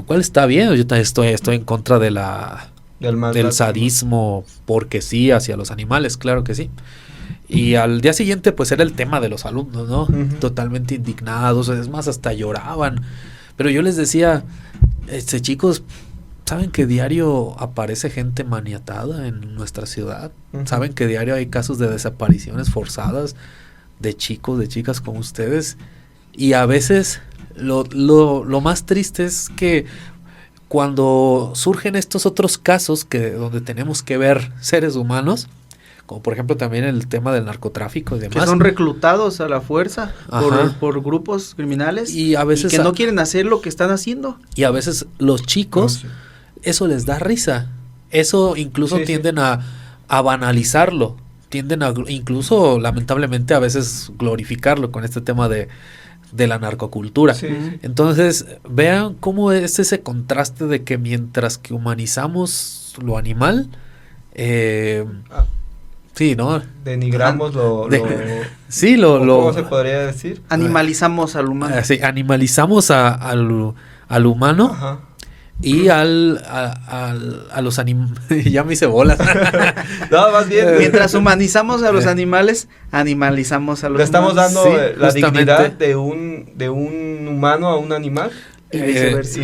cual está bien. Yo también estoy en contra de del sadismo, porque sí, hacia los animales, claro que sí. Y al día siguiente, pues era el tema de los alumnos, ¿no? Totalmente indignados, es más, hasta lloraban. Pero yo les decía, chicos, ¿saben que diario aparece gente maniatada en nuestra ciudad? ¿Saben que diario hay casos de desapariciones forzadas de chicos, de chicas como ustedes? Y a veces lo más triste es que cuando surgen estos otros casos donde tenemos que ver seres humanos, como por ejemplo también el tema del narcotráfico y demás, que son reclutados a la fuerza por grupos criminales y a veces que no quieren hacer lo que están haciendo. Y a veces los chicos, eso les da risa. Eso incluso tienden a banalizarlo. Tienden a incluso, lamentablemente, a veces glorificarlo con este tema de la narcocultura. Entonces, vean cómo es ese contraste de que mientras que humanizamos lo animal, sí, ¿no? Denigramos ¿cómo se podría decir? Animalizamos al humano. Sí, animalizamos al humano. Ajá. Y a los animales. Ya me hice bolas. No, más bien. Mientras humanizamos a los animales, animalizamos a los Le estamos humanos. dando la justamente. dignidad de un humano a un animal. Y viceversa.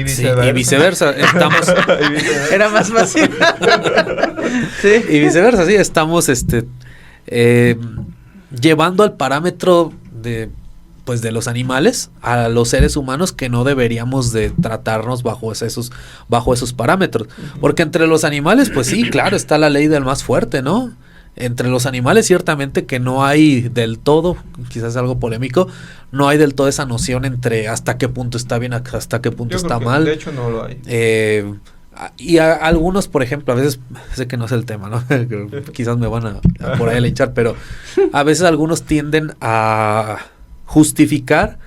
Y viceversa. Estamos. Era más fácil. Sí. Y viceversa, sí. Estamos llevando al parámetro de los animales a los seres humanos, que no deberíamos de tratarnos bajo esos parámetros. Porque entre los animales, pues sí, claro, está la ley del más fuerte, ¿no? Entre los animales ciertamente que no hay del todo, quizás algo polémico, no hay del todo esa noción entre hasta qué punto está bien, hasta qué punto está mal. De hecho no lo hay. Y algunos, por ejemplo, a veces, sé que no es el tema, ¿no? Quizás me van a por ahí a linchar, pero a veces algunos tienden a justificar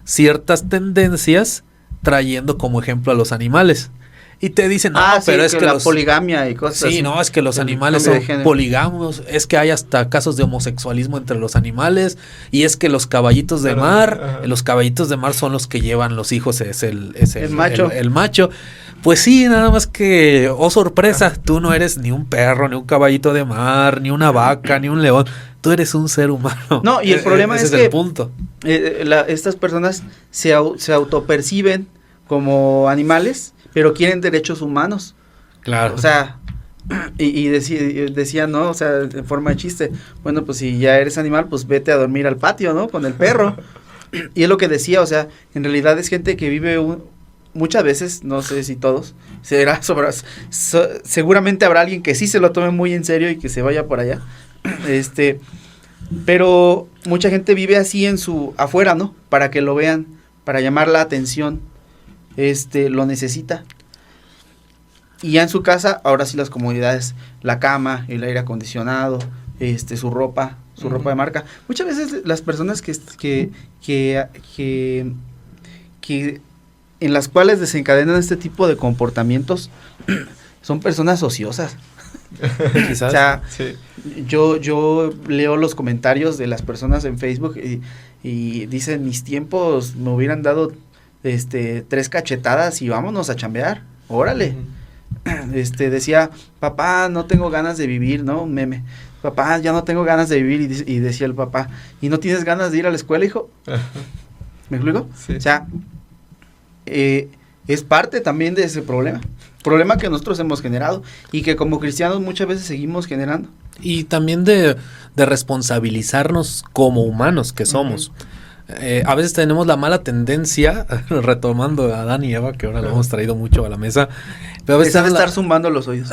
ciertas tendencias trayendo como ejemplo a los animales. Y te dicen, pero es que la poligamia y cosas así. Sí, no, es que los animales son polígamos, es que hay hasta casos de homosexualismo entre los animales, y es que los caballitos de mar, los caballitos de mar son los que llevan los hijos, es el macho. El macho. Pues sí, nada más que, sorpresa, tú no eres ni un perro, ni un caballito de mar, ni una vaca, ni un león. Tú eres un ser humano. No, y el problema es que el punto. Estas personas se autoperciben como animales, pero quieren derechos humanos. Claro. O sea, y decía, ¿no? O sea, en forma de chiste, bueno, pues si ya eres animal, pues vete a dormir al patio, ¿no? Con el perro. Y es lo que decía, o sea, en realidad es gente que vive muchas veces, no sé si todos, seguramente habrá alguien que sí se lo tome muy en serio y que se vaya por allá, pero mucha gente vive así afuera, ¿no? Para que lo vean, para llamar la atención, lo necesita. Y ya en su casa, ahora sí las comodidades, la cama, el aire acondicionado, su ropa de marca. Muchas veces las personas que en las cuales desencadenan este tipo de comportamientos son personas ociosas. Quizás. O sea, Sí. yo leo los comentarios de las personas en Facebook y dicen, mis tiempos me hubieran dado 3 cachetadas y vámonos a chambear, órale. Decía, papá, no tengo ganas de vivir, ¿no? Un meme. Papá, ya no tengo ganas de vivir, y decía el papá, ¿y no tienes ganas de ir a la escuela, hijo? ¿Me explico? Sí. O sea, es parte también de ese problema que nosotros hemos generado y que como cristianos muchas veces seguimos generando. Y también de responsabilizarnos como humanos que somos. A veces tenemos la mala tendencia, retomando a Adán y Eva, que ahora lo hemos traído mucho a la mesa, pero a veces Están estar zumbando los oídos.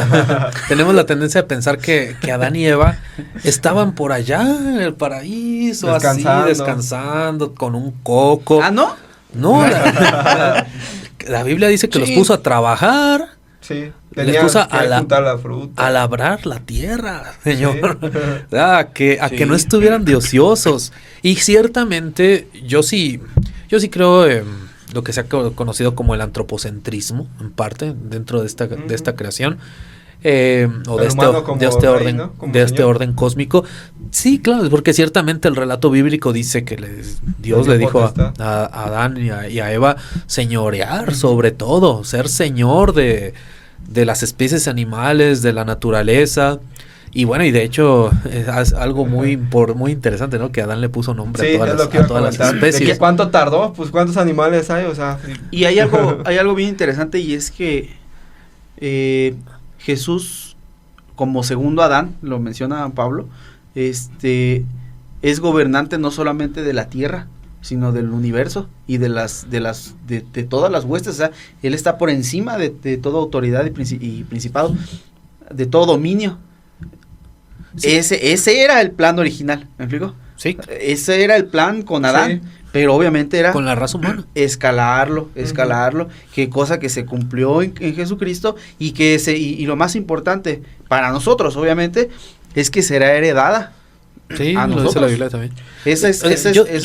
tenemos la tendencia de pensar que Adán y Eva estaban por allá en el paraíso, descansando con un coco. ¿Ah, no? No, la Biblia dice que los puso a trabajar. Sí, Les puso a juntar la fruta. a labrar la tierra, Señor. Sí. Que no estuvieran de ociosos. Y ciertamente yo sí creo lo que se ha conocido como el antropocentrismo, en parte, dentro de esta creación. O de este orden cósmico. Sí, claro, porque ciertamente el relato bíblico dice que Dios le dijo a Adán y a Eva señorear sobre todo, ser señor de las especies animales, de la naturaleza. Y bueno, y de hecho es algo muy interesante, ¿no? Que Adán le puso nombre a todas las especies. ¿Cuánto tardó? Pues ¿cuántos animales hay? O sea, y hay algo bien interesante, y es que Jesús, como segundo Adán, lo menciona Pablo, es gobernante no solamente de la tierra, sino del universo y de todas las huestes. O sea, él está por encima de toda autoridad y principado, de todo dominio. Sí. Ese era el plan original, ¿me explico? Sí. Ese era el plan con Adán. Sí. Pero obviamente era con la raza humana, escalarlo, que cosa que se cumplió en Jesucristo, y y lo más importante para nosotros, obviamente, es que será heredada. Sí, lo dice la Biblia también. Esa es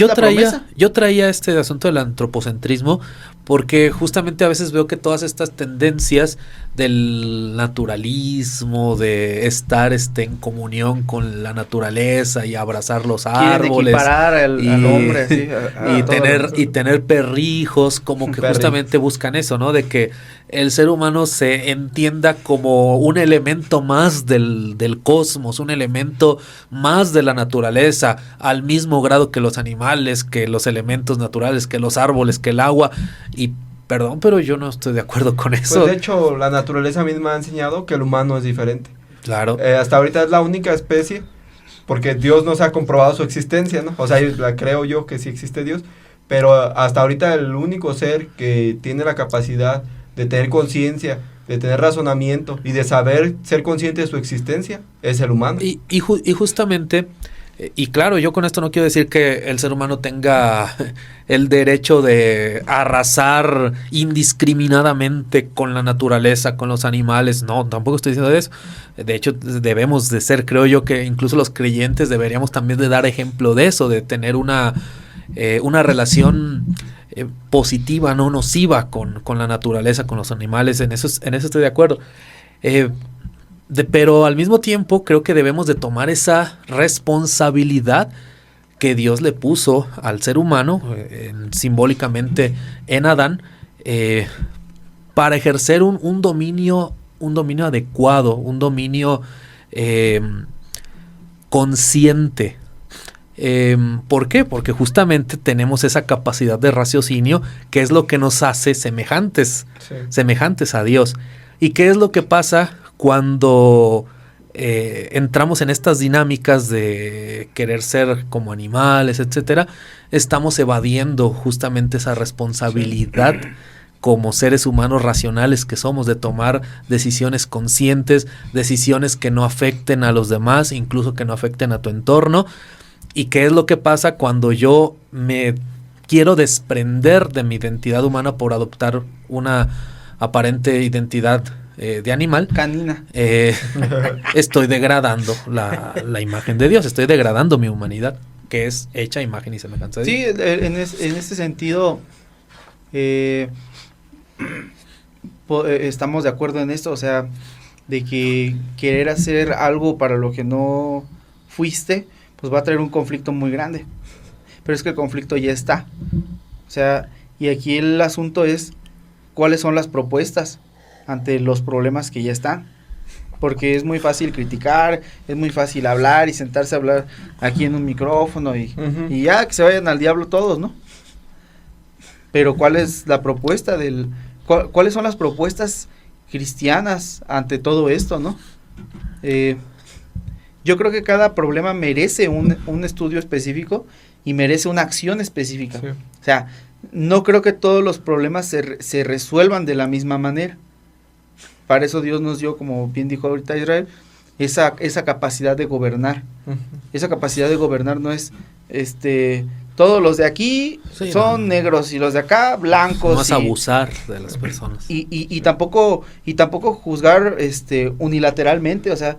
la promesa. Yo traía este asunto del antropocentrismo porque justamente a veces veo que todas estas tendencias del naturalismo, de estar en comunión con la naturaleza y abrazar los árboles, equiparar al hombre, sí, y tener perrijos, como que justamente buscan eso, ¿no? De que el ser humano se entienda como un elemento más del cosmos, un elemento más de la naturaleza, al mismo grado que los animales, que los elementos naturales, que los árboles, que el agua. Y perdón, pero yo no estoy de acuerdo con eso. Pues de hecho, la naturaleza misma ha enseñado que el humano es diferente. Claro. Hasta ahorita es la única especie, porque Dios no se ha comprobado su existencia, ¿no? O sea, creo yo que sí existe Dios, pero hasta ahorita el único ser que tiene la capacidad de tener conciencia, de tener razonamiento y de saber ser consciente de su existencia es el humano. Y justamente... Y claro, yo con esto no quiero decir que el ser humano tenga el derecho de arrasar indiscriminadamente con la naturaleza, con los animales. No, tampoco estoy diciendo eso. De hecho, debemos de ser, creo yo, que incluso los creyentes deberíamos también de dar ejemplo de eso, de tener una relación positiva, no nociva con la naturaleza, con los animales. En eso estoy de acuerdo. Pero al mismo tiempo creo que debemos de tomar esa responsabilidad que Dios le puso al ser humano, simbólicamente en Adán, para ejercer un dominio adecuado, un dominio consciente. ¿Por qué? Porque justamente tenemos esa capacidad de raciocinio que es lo que nos hace semejantes a Dios. ¿Y qué es lo que pasa cuando entramos en estas dinámicas de querer ser como animales, etcétera, estamos evadiendo justamente esa responsabilidad como seres humanos racionales que somos, de tomar decisiones conscientes, decisiones que no afecten a los demás, incluso que no afecten a tu entorno. ¿Y qué es lo que pasa cuando yo me quiero desprender de mi identidad humana por adoptar una aparente identidad de animal? Canina. Estoy degradando la imagen de Dios, estoy degradando mi humanidad, que es hecha a imagen y semejanza de Dios. Sí, en ese sentido, estamos de acuerdo en esto, o sea, de que querer hacer algo para lo que no fuiste, pues va a traer un conflicto muy grande. Pero es que el conflicto ya está. O sea, y aquí el asunto es cuáles son las propuestas ante los problemas que ya están. Porque es muy fácil criticar, es muy fácil hablar y sentarse a hablar aquí en un micrófono y ya, que se vayan al diablo todos, ¿no? Pero ¿cuál es la propuesta cuáles son las propuestas cristianas ante todo esto, ¿no? Yo creo que cada problema merece un estudio específico y merece una acción específica. Sí. O sea, no creo que todos los problemas se resuelvan de la misma manera. Para eso Dios nos dio, como bien dijo ahorita Israel, esa capacidad de gobernar. Esa capacidad de gobernar no es, todos los de aquí son negros y los de acá blancos. No es abusar de las personas. Y tampoco juzgar unilateralmente, o sea,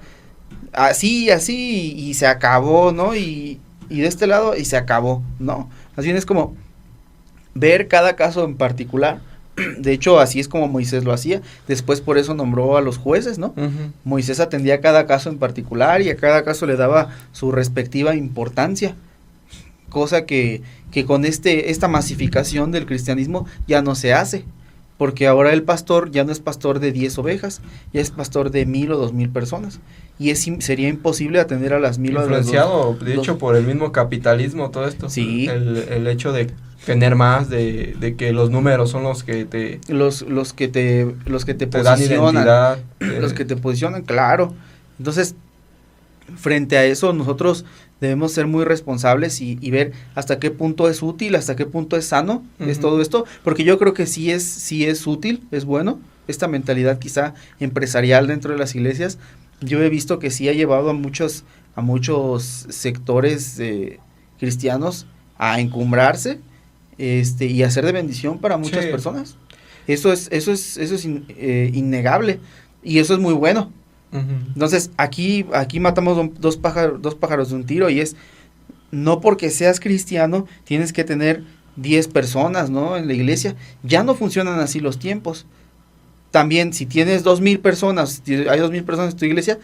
así y se acabó, ¿no? Y de este lado y se acabó, ¿no? Más bien es como ver cada caso en particular. De hecho, así es como Moisés lo hacía. Después por eso nombró a los jueces, ¿no? Moisés atendía cada caso en particular y a cada caso le daba su respectiva importancia. Cosa que con esta masificación del cristianismo ya no se hace. Porque ahora el pastor ya no es pastor de 10 ovejas, ya es pastor de 1,000 o 2,000 personas. Y sería imposible atender a las 1,000 o 2,000. Influenciado, de hecho, por el mismo capitalismo, todo esto. Sí. El hecho de tener más, de que los números son los que te... Los que te te dan identidad. Los que te posicionan, claro. Entonces, frente a eso, nosotros debemos ser muy responsables y ver hasta qué punto es útil, hasta qué punto es sano, es todo esto, porque yo creo que sí es útil, es bueno, esta mentalidad quizá empresarial dentro de las iglesias. Yo he visto que sí ha llevado a muchos sectores cristianos a encumbrarse y a ser de bendición para muchas personas. Eso es innegable y eso es muy bueno. Entonces, aquí matamos dos pájaros de un tiro, y es, no porque seas cristiano tienes que tener 10 personas, ¿no? En la iglesia. Ya no funcionan así los tiempos. También, si tienes 2,000 personas, hay 2,000 personas en tu iglesia,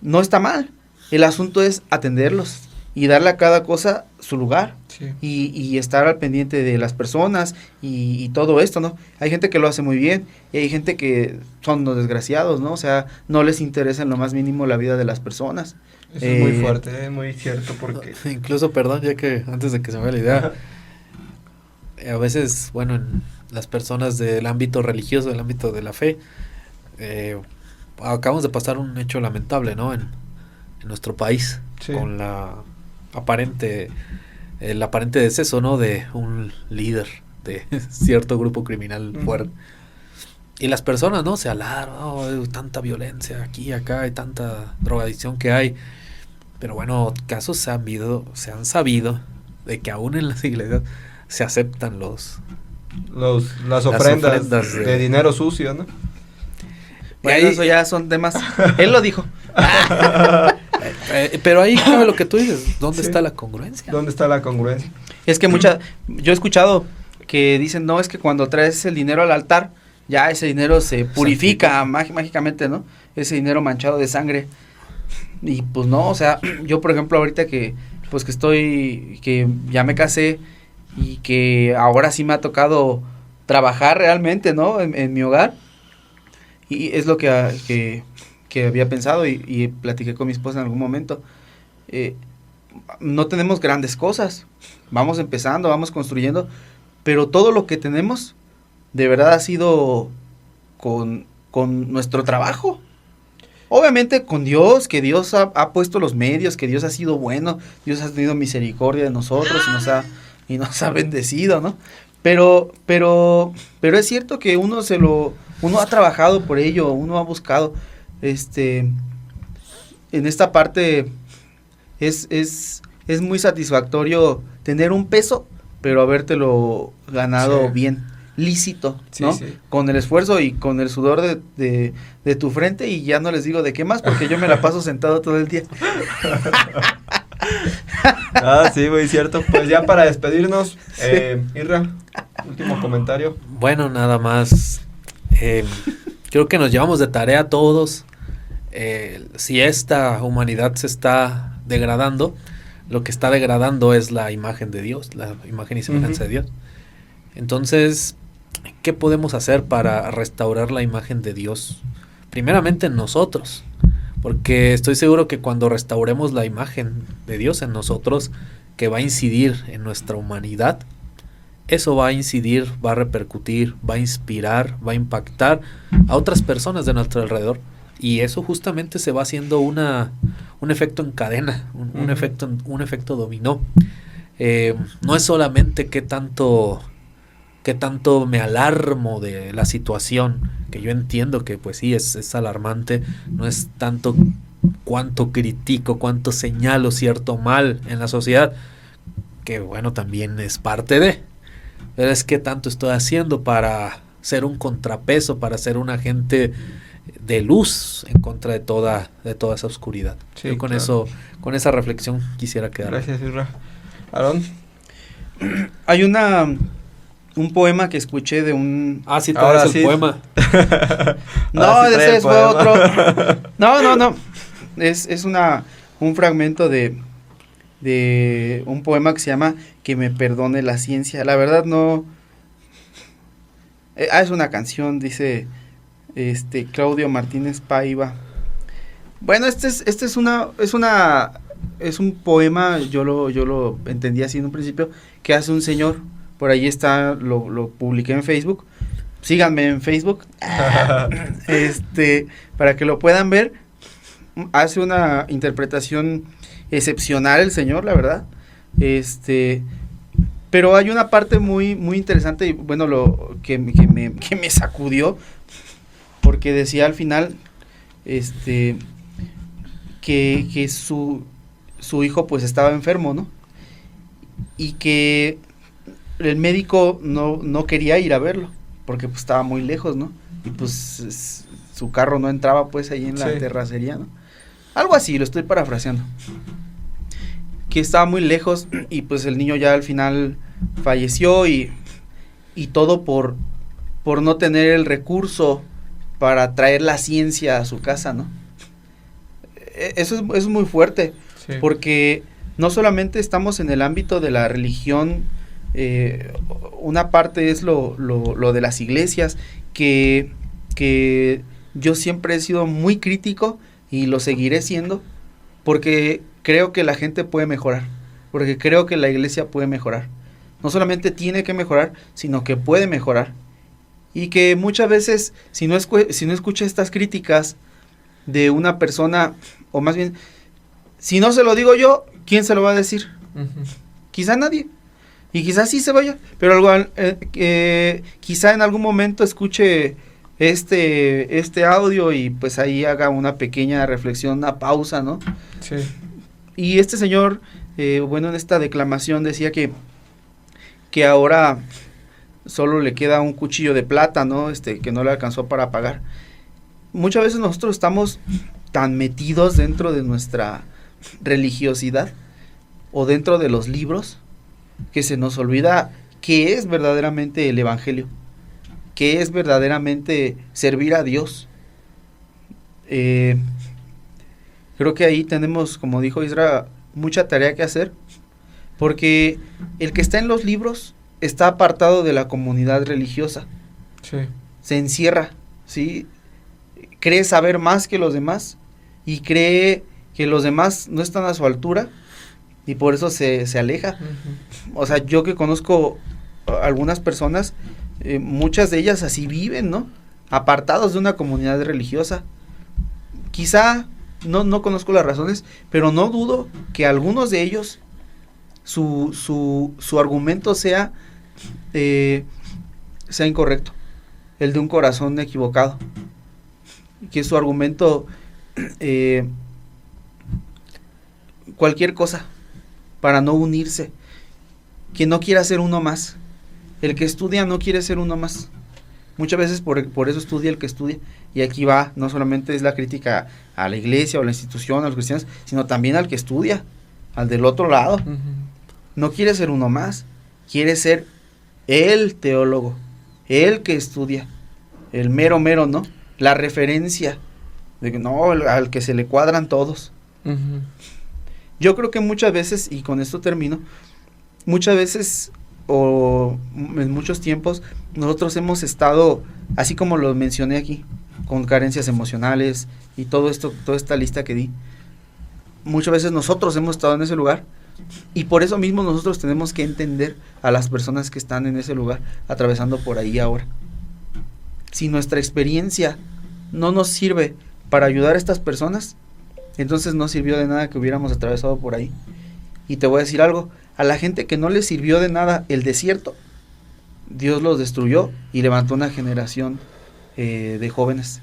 no está mal. El asunto es atenderlos y darle a cada cosa su lugar. Sí. Y estar al pendiente de las personas y todo esto, ¿no? Hay gente que lo hace muy bien y hay gente que son los desgraciados, ¿no? O sea, no les interesa en lo más mínimo la vida de las personas. Eso es muy fuerte, muy cierto, porque... Incluso, perdón, ya que antes de que se me vaya la idea, a veces, bueno, en las personas del ámbito religioso, del ámbito de la fe, acabamos de pasar un hecho lamentable, ¿no? En nuestro país, con el aparente deceso, ¿no? De un líder de cierto grupo criminal fuerte. Y las personas, ¿no? Se alarman, tanta violencia aquí, acá, y tanta drogadicción que hay. Pero bueno, casos se han sabido de que aún en las iglesias se aceptan las ofrendas de dinero sucio, ¿no? Bueno, eso ya son temas. Él lo dijo. Pero ahí cabe lo que tú dices. ¿Dónde está la congruencia? ¿Dónde está la congruencia? Es que yo he escuchado que dicen, no, es que cuando traes el dinero al altar, ya ese dinero se purifica mágicamente, ¿no? Ese dinero manchado de sangre. Y pues no, o sea, yo por ejemplo ahorita que ya me casé y que ahora sí me ha tocado trabajar realmente, ¿no? En mi hogar. Y es lo que había pensado y platiqué con mi esposa en algún momento. No tenemos grandes cosas, vamos empezando, vamos construyendo, pero todo lo que tenemos de verdad ha sido con nuestro trabajo. Obviamente con Dios, que Dios ha puesto los medios, que Dios ha sido bueno, Dios ha tenido misericordia de nosotros y nos ha bendecido, ¿no? Pero es cierto que uno ha trabajado por ello, uno ha buscado, en esta parte es muy satisfactorio tener un peso, pero habértelo ganado Sí. bien, lícito, ¿no? Sí, sí. Con el esfuerzo y con el sudor de tu frente, y ya no les digo de qué más, porque yo me la paso sentado todo el día. Ah, sí, muy cierto. Pues ya para despedirnos, Irra, último comentario. Bueno, nada más. Creo que nos llevamos de tarea todos. Si esta humanidad se está degradando, lo que está degradando es la imagen de Dios, la imagen y semejanza de Dios. Entonces, ¿qué podemos hacer para restaurar la imagen de Dios? Primeramente en nosotros, porque estoy seguro que cuando restauremos la imagen de Dios en nosotros, que va a incidir en nuestra humanidad, eso va a incidir, va a repercutir, va a inspirar, va a impactar a otras personas de nuestro alrededor. Y eso justamente se va haciendo un efecto en cadena, un efecto dominó. No es solamente qué tanto me alarmo de la situación, que yo entiendo que pues sí, es alarmante, no es tanto cuánto critico, cuánto señalo cierto mal en la sociedad, que bueno, también es parte de, pero es qué tanto estoy haciendo para ser un contrapeso, para ser un agente de luz en contra de toda esa oscuridad. Sí, yo con claro. eso, con esa reflexión quisiera quedar. Gracias, Irra. Aarón. Hay un poema que escuché de un... Ah, sí, Ahora traes el sí. poema. No, Ahora sí trae ese el fue poema. otro. No. Es un fragmento de un poema que se llama Que me perdone la ciencia. La verdad no... es una canción, dice Claudio Martínez Paiva. Bueno, es un poema, yo lo entendí así en un principio, que hace un señor. Por ahí está, lo publiqué en Facebook. Síganme en Facebook. Para que lo puedan ver. Hace una interpretación excepcional el señor, la verdad. Pero hay una parte muy, muy interesante y bueno, que me sacudió, porque decía al final, que su hijo pues estaba enfermo, ¿no? Y que el médico no quería ir a verlo, porque pues estaba muy lejos, ¿no? Y pues su carro no entraba pues ahí en la Sí. terracería, ¿no? Algo así, lo estoy parafraseando. Que estaba muy lejos y pues el niño ya al final falleció y todo por no tener el recurso para traer la ciencia a su casa, ¿no? Eso es muy fuerte, Sí. porque no solamente estamos en el ámbito de la religión, una parte es lo de las iglesias, que yo siempre he sido muy crítico y lo seguiré siendo, porque creo que la gente puede mejorar, porque creo que la iglesia puede mejorar. No solamente tiene que mejorar, sino que puede mejorar. Y que muchas veces, si no escucha estas críticas de una persona, o más bien, si no se lo digo yo, ¿quién se lo va a decir? Ujú. Quizá nadie. Y quizás sí se vaya, pero quizá en algún momento escuche este audio y pues ahí haga una pequeña reflexión, una pausa, ¿no? Sí. Y este señor, bueno, en esta declamación decía que ahora solo le queda un cuchillo de plata, ¿no? Que no le alcanzó para pagar. Muchas veces nosotros estamos tan metidos dentro de nuestra religiosidad o dentro de los libros que se nos olvida qué es verdaderamente el evangelio, qué es verdaderamente servir a Dios. Creo que ahí tenemos, como dijo Isra, mucha tarea que hacer, porque el que está en los libros está apartado de la comunidad religiosa, Sí. se encierra, ¿sí? Cree saber más que los demás y cree que los demás no están a su altura y por eso se aleja. Ujú. O sea, yo que conozco algunas personas, muchas de ellas así viven, ¿no? Apartados de una comunidad religiosa. quizá, no conozco las razones, pero no dudo que algunos de ellos, su argumento sea incorrecto, el de un corazón equivocado, que su argumento, cualquier cosa, para no unirse, que no quiera ser uno más. El que estudia no quiere ser uno más. Muchas veces por eso estudia el que estudia. Y aquí va, no solamente es la crítica a la iglesia o la institución, a los cristianos, sino también al que estudia, al del otro lado. Ujú. No quiere ser uno más, quiere ser el teólogo, el que estudia, el mero, ¿no? La referencia, de que no, al que se le cuadran todos. Ujú. Yo creo que muchas veces, y con esto termino, muchas veces o en muchos tiempos nosotros hemos estado, así como lo mencioné aquí, con carencias emocionales y todo esto, toda esta lista que di. Muchas veces nosotros hemos estado en ese lugar y por eso mismo nosotros tenemos que entender a las personas que están en ese lugar, atravesando por ahí ahora. Si nuestra experiencia no nos sirve para ayudar a estas personas, entonces no sirvió de nada que hubiéramos atravesado por ahí. Y te voy a decir algo, a la gente que no le sirvió de nada el desierto, Dios los destruyó y levantó una generación de jóvenes.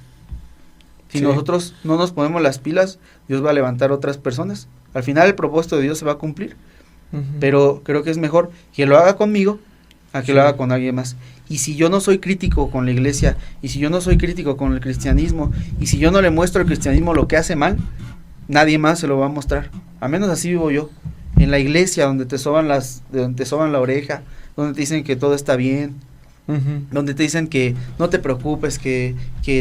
Si Sí. nosotros no nos ponemos las pilas, Dios va a levantar otras personas. Al final el propósito de Dios se va a cumplir, Ujú. pero creo que es mejor que lo haga conmigo a que Sí. lo haga con alguien más. Y si yo no soy crítico con la iglesia, y si yo no soy crítico con el cristianismo, y si yo no le muestro al cristianismo lo que hace mal, nadie más se lo va a mostrar. Al menos así vivo yo. En la iglesia donde te soban la oreja, donde te dicen que todo está bien, Ujú. donde te dicen que no te preocupes, que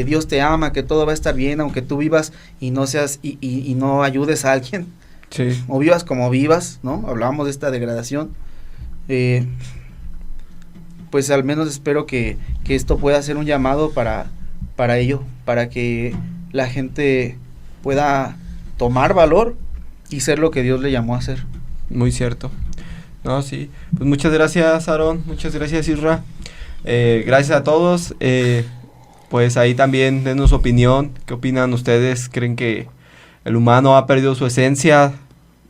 Dios te ama, que todo va a estar bien, aunque tú vivas y no seas y no ayudes a alguien, Sí. o vivas como vivas, ¿no? Hablábamos de esta degradación. Pues al menos espero que esto pueda ser un llamado para ello, para que la gente pueda tomar valor y ser lo que Dios le llamó a ser. Muy cierto. No, sí. Pues muchas gracias, Aarón. Muchas gracias, Isra. Gracias a todos. Pues ahí también denos su opinión. ¿Qué opinan ustedes? ¿Creen que el humano ha perdido su esencia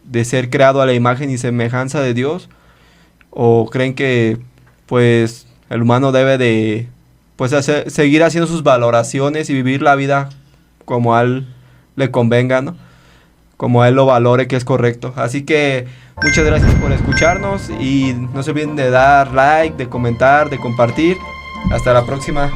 de ser creado a la imagen y semejanza de Dios? ¿O creen que pues el humano debe de pues seguir haciendo sus valoraciones y vivir la vida como a él le convenga, ¿no? Como a él lo valore, que es correcto? Así que muchas gracias por escucharnos y no se olviden de dar like, de comentar, de compartir. Hasta la próxima.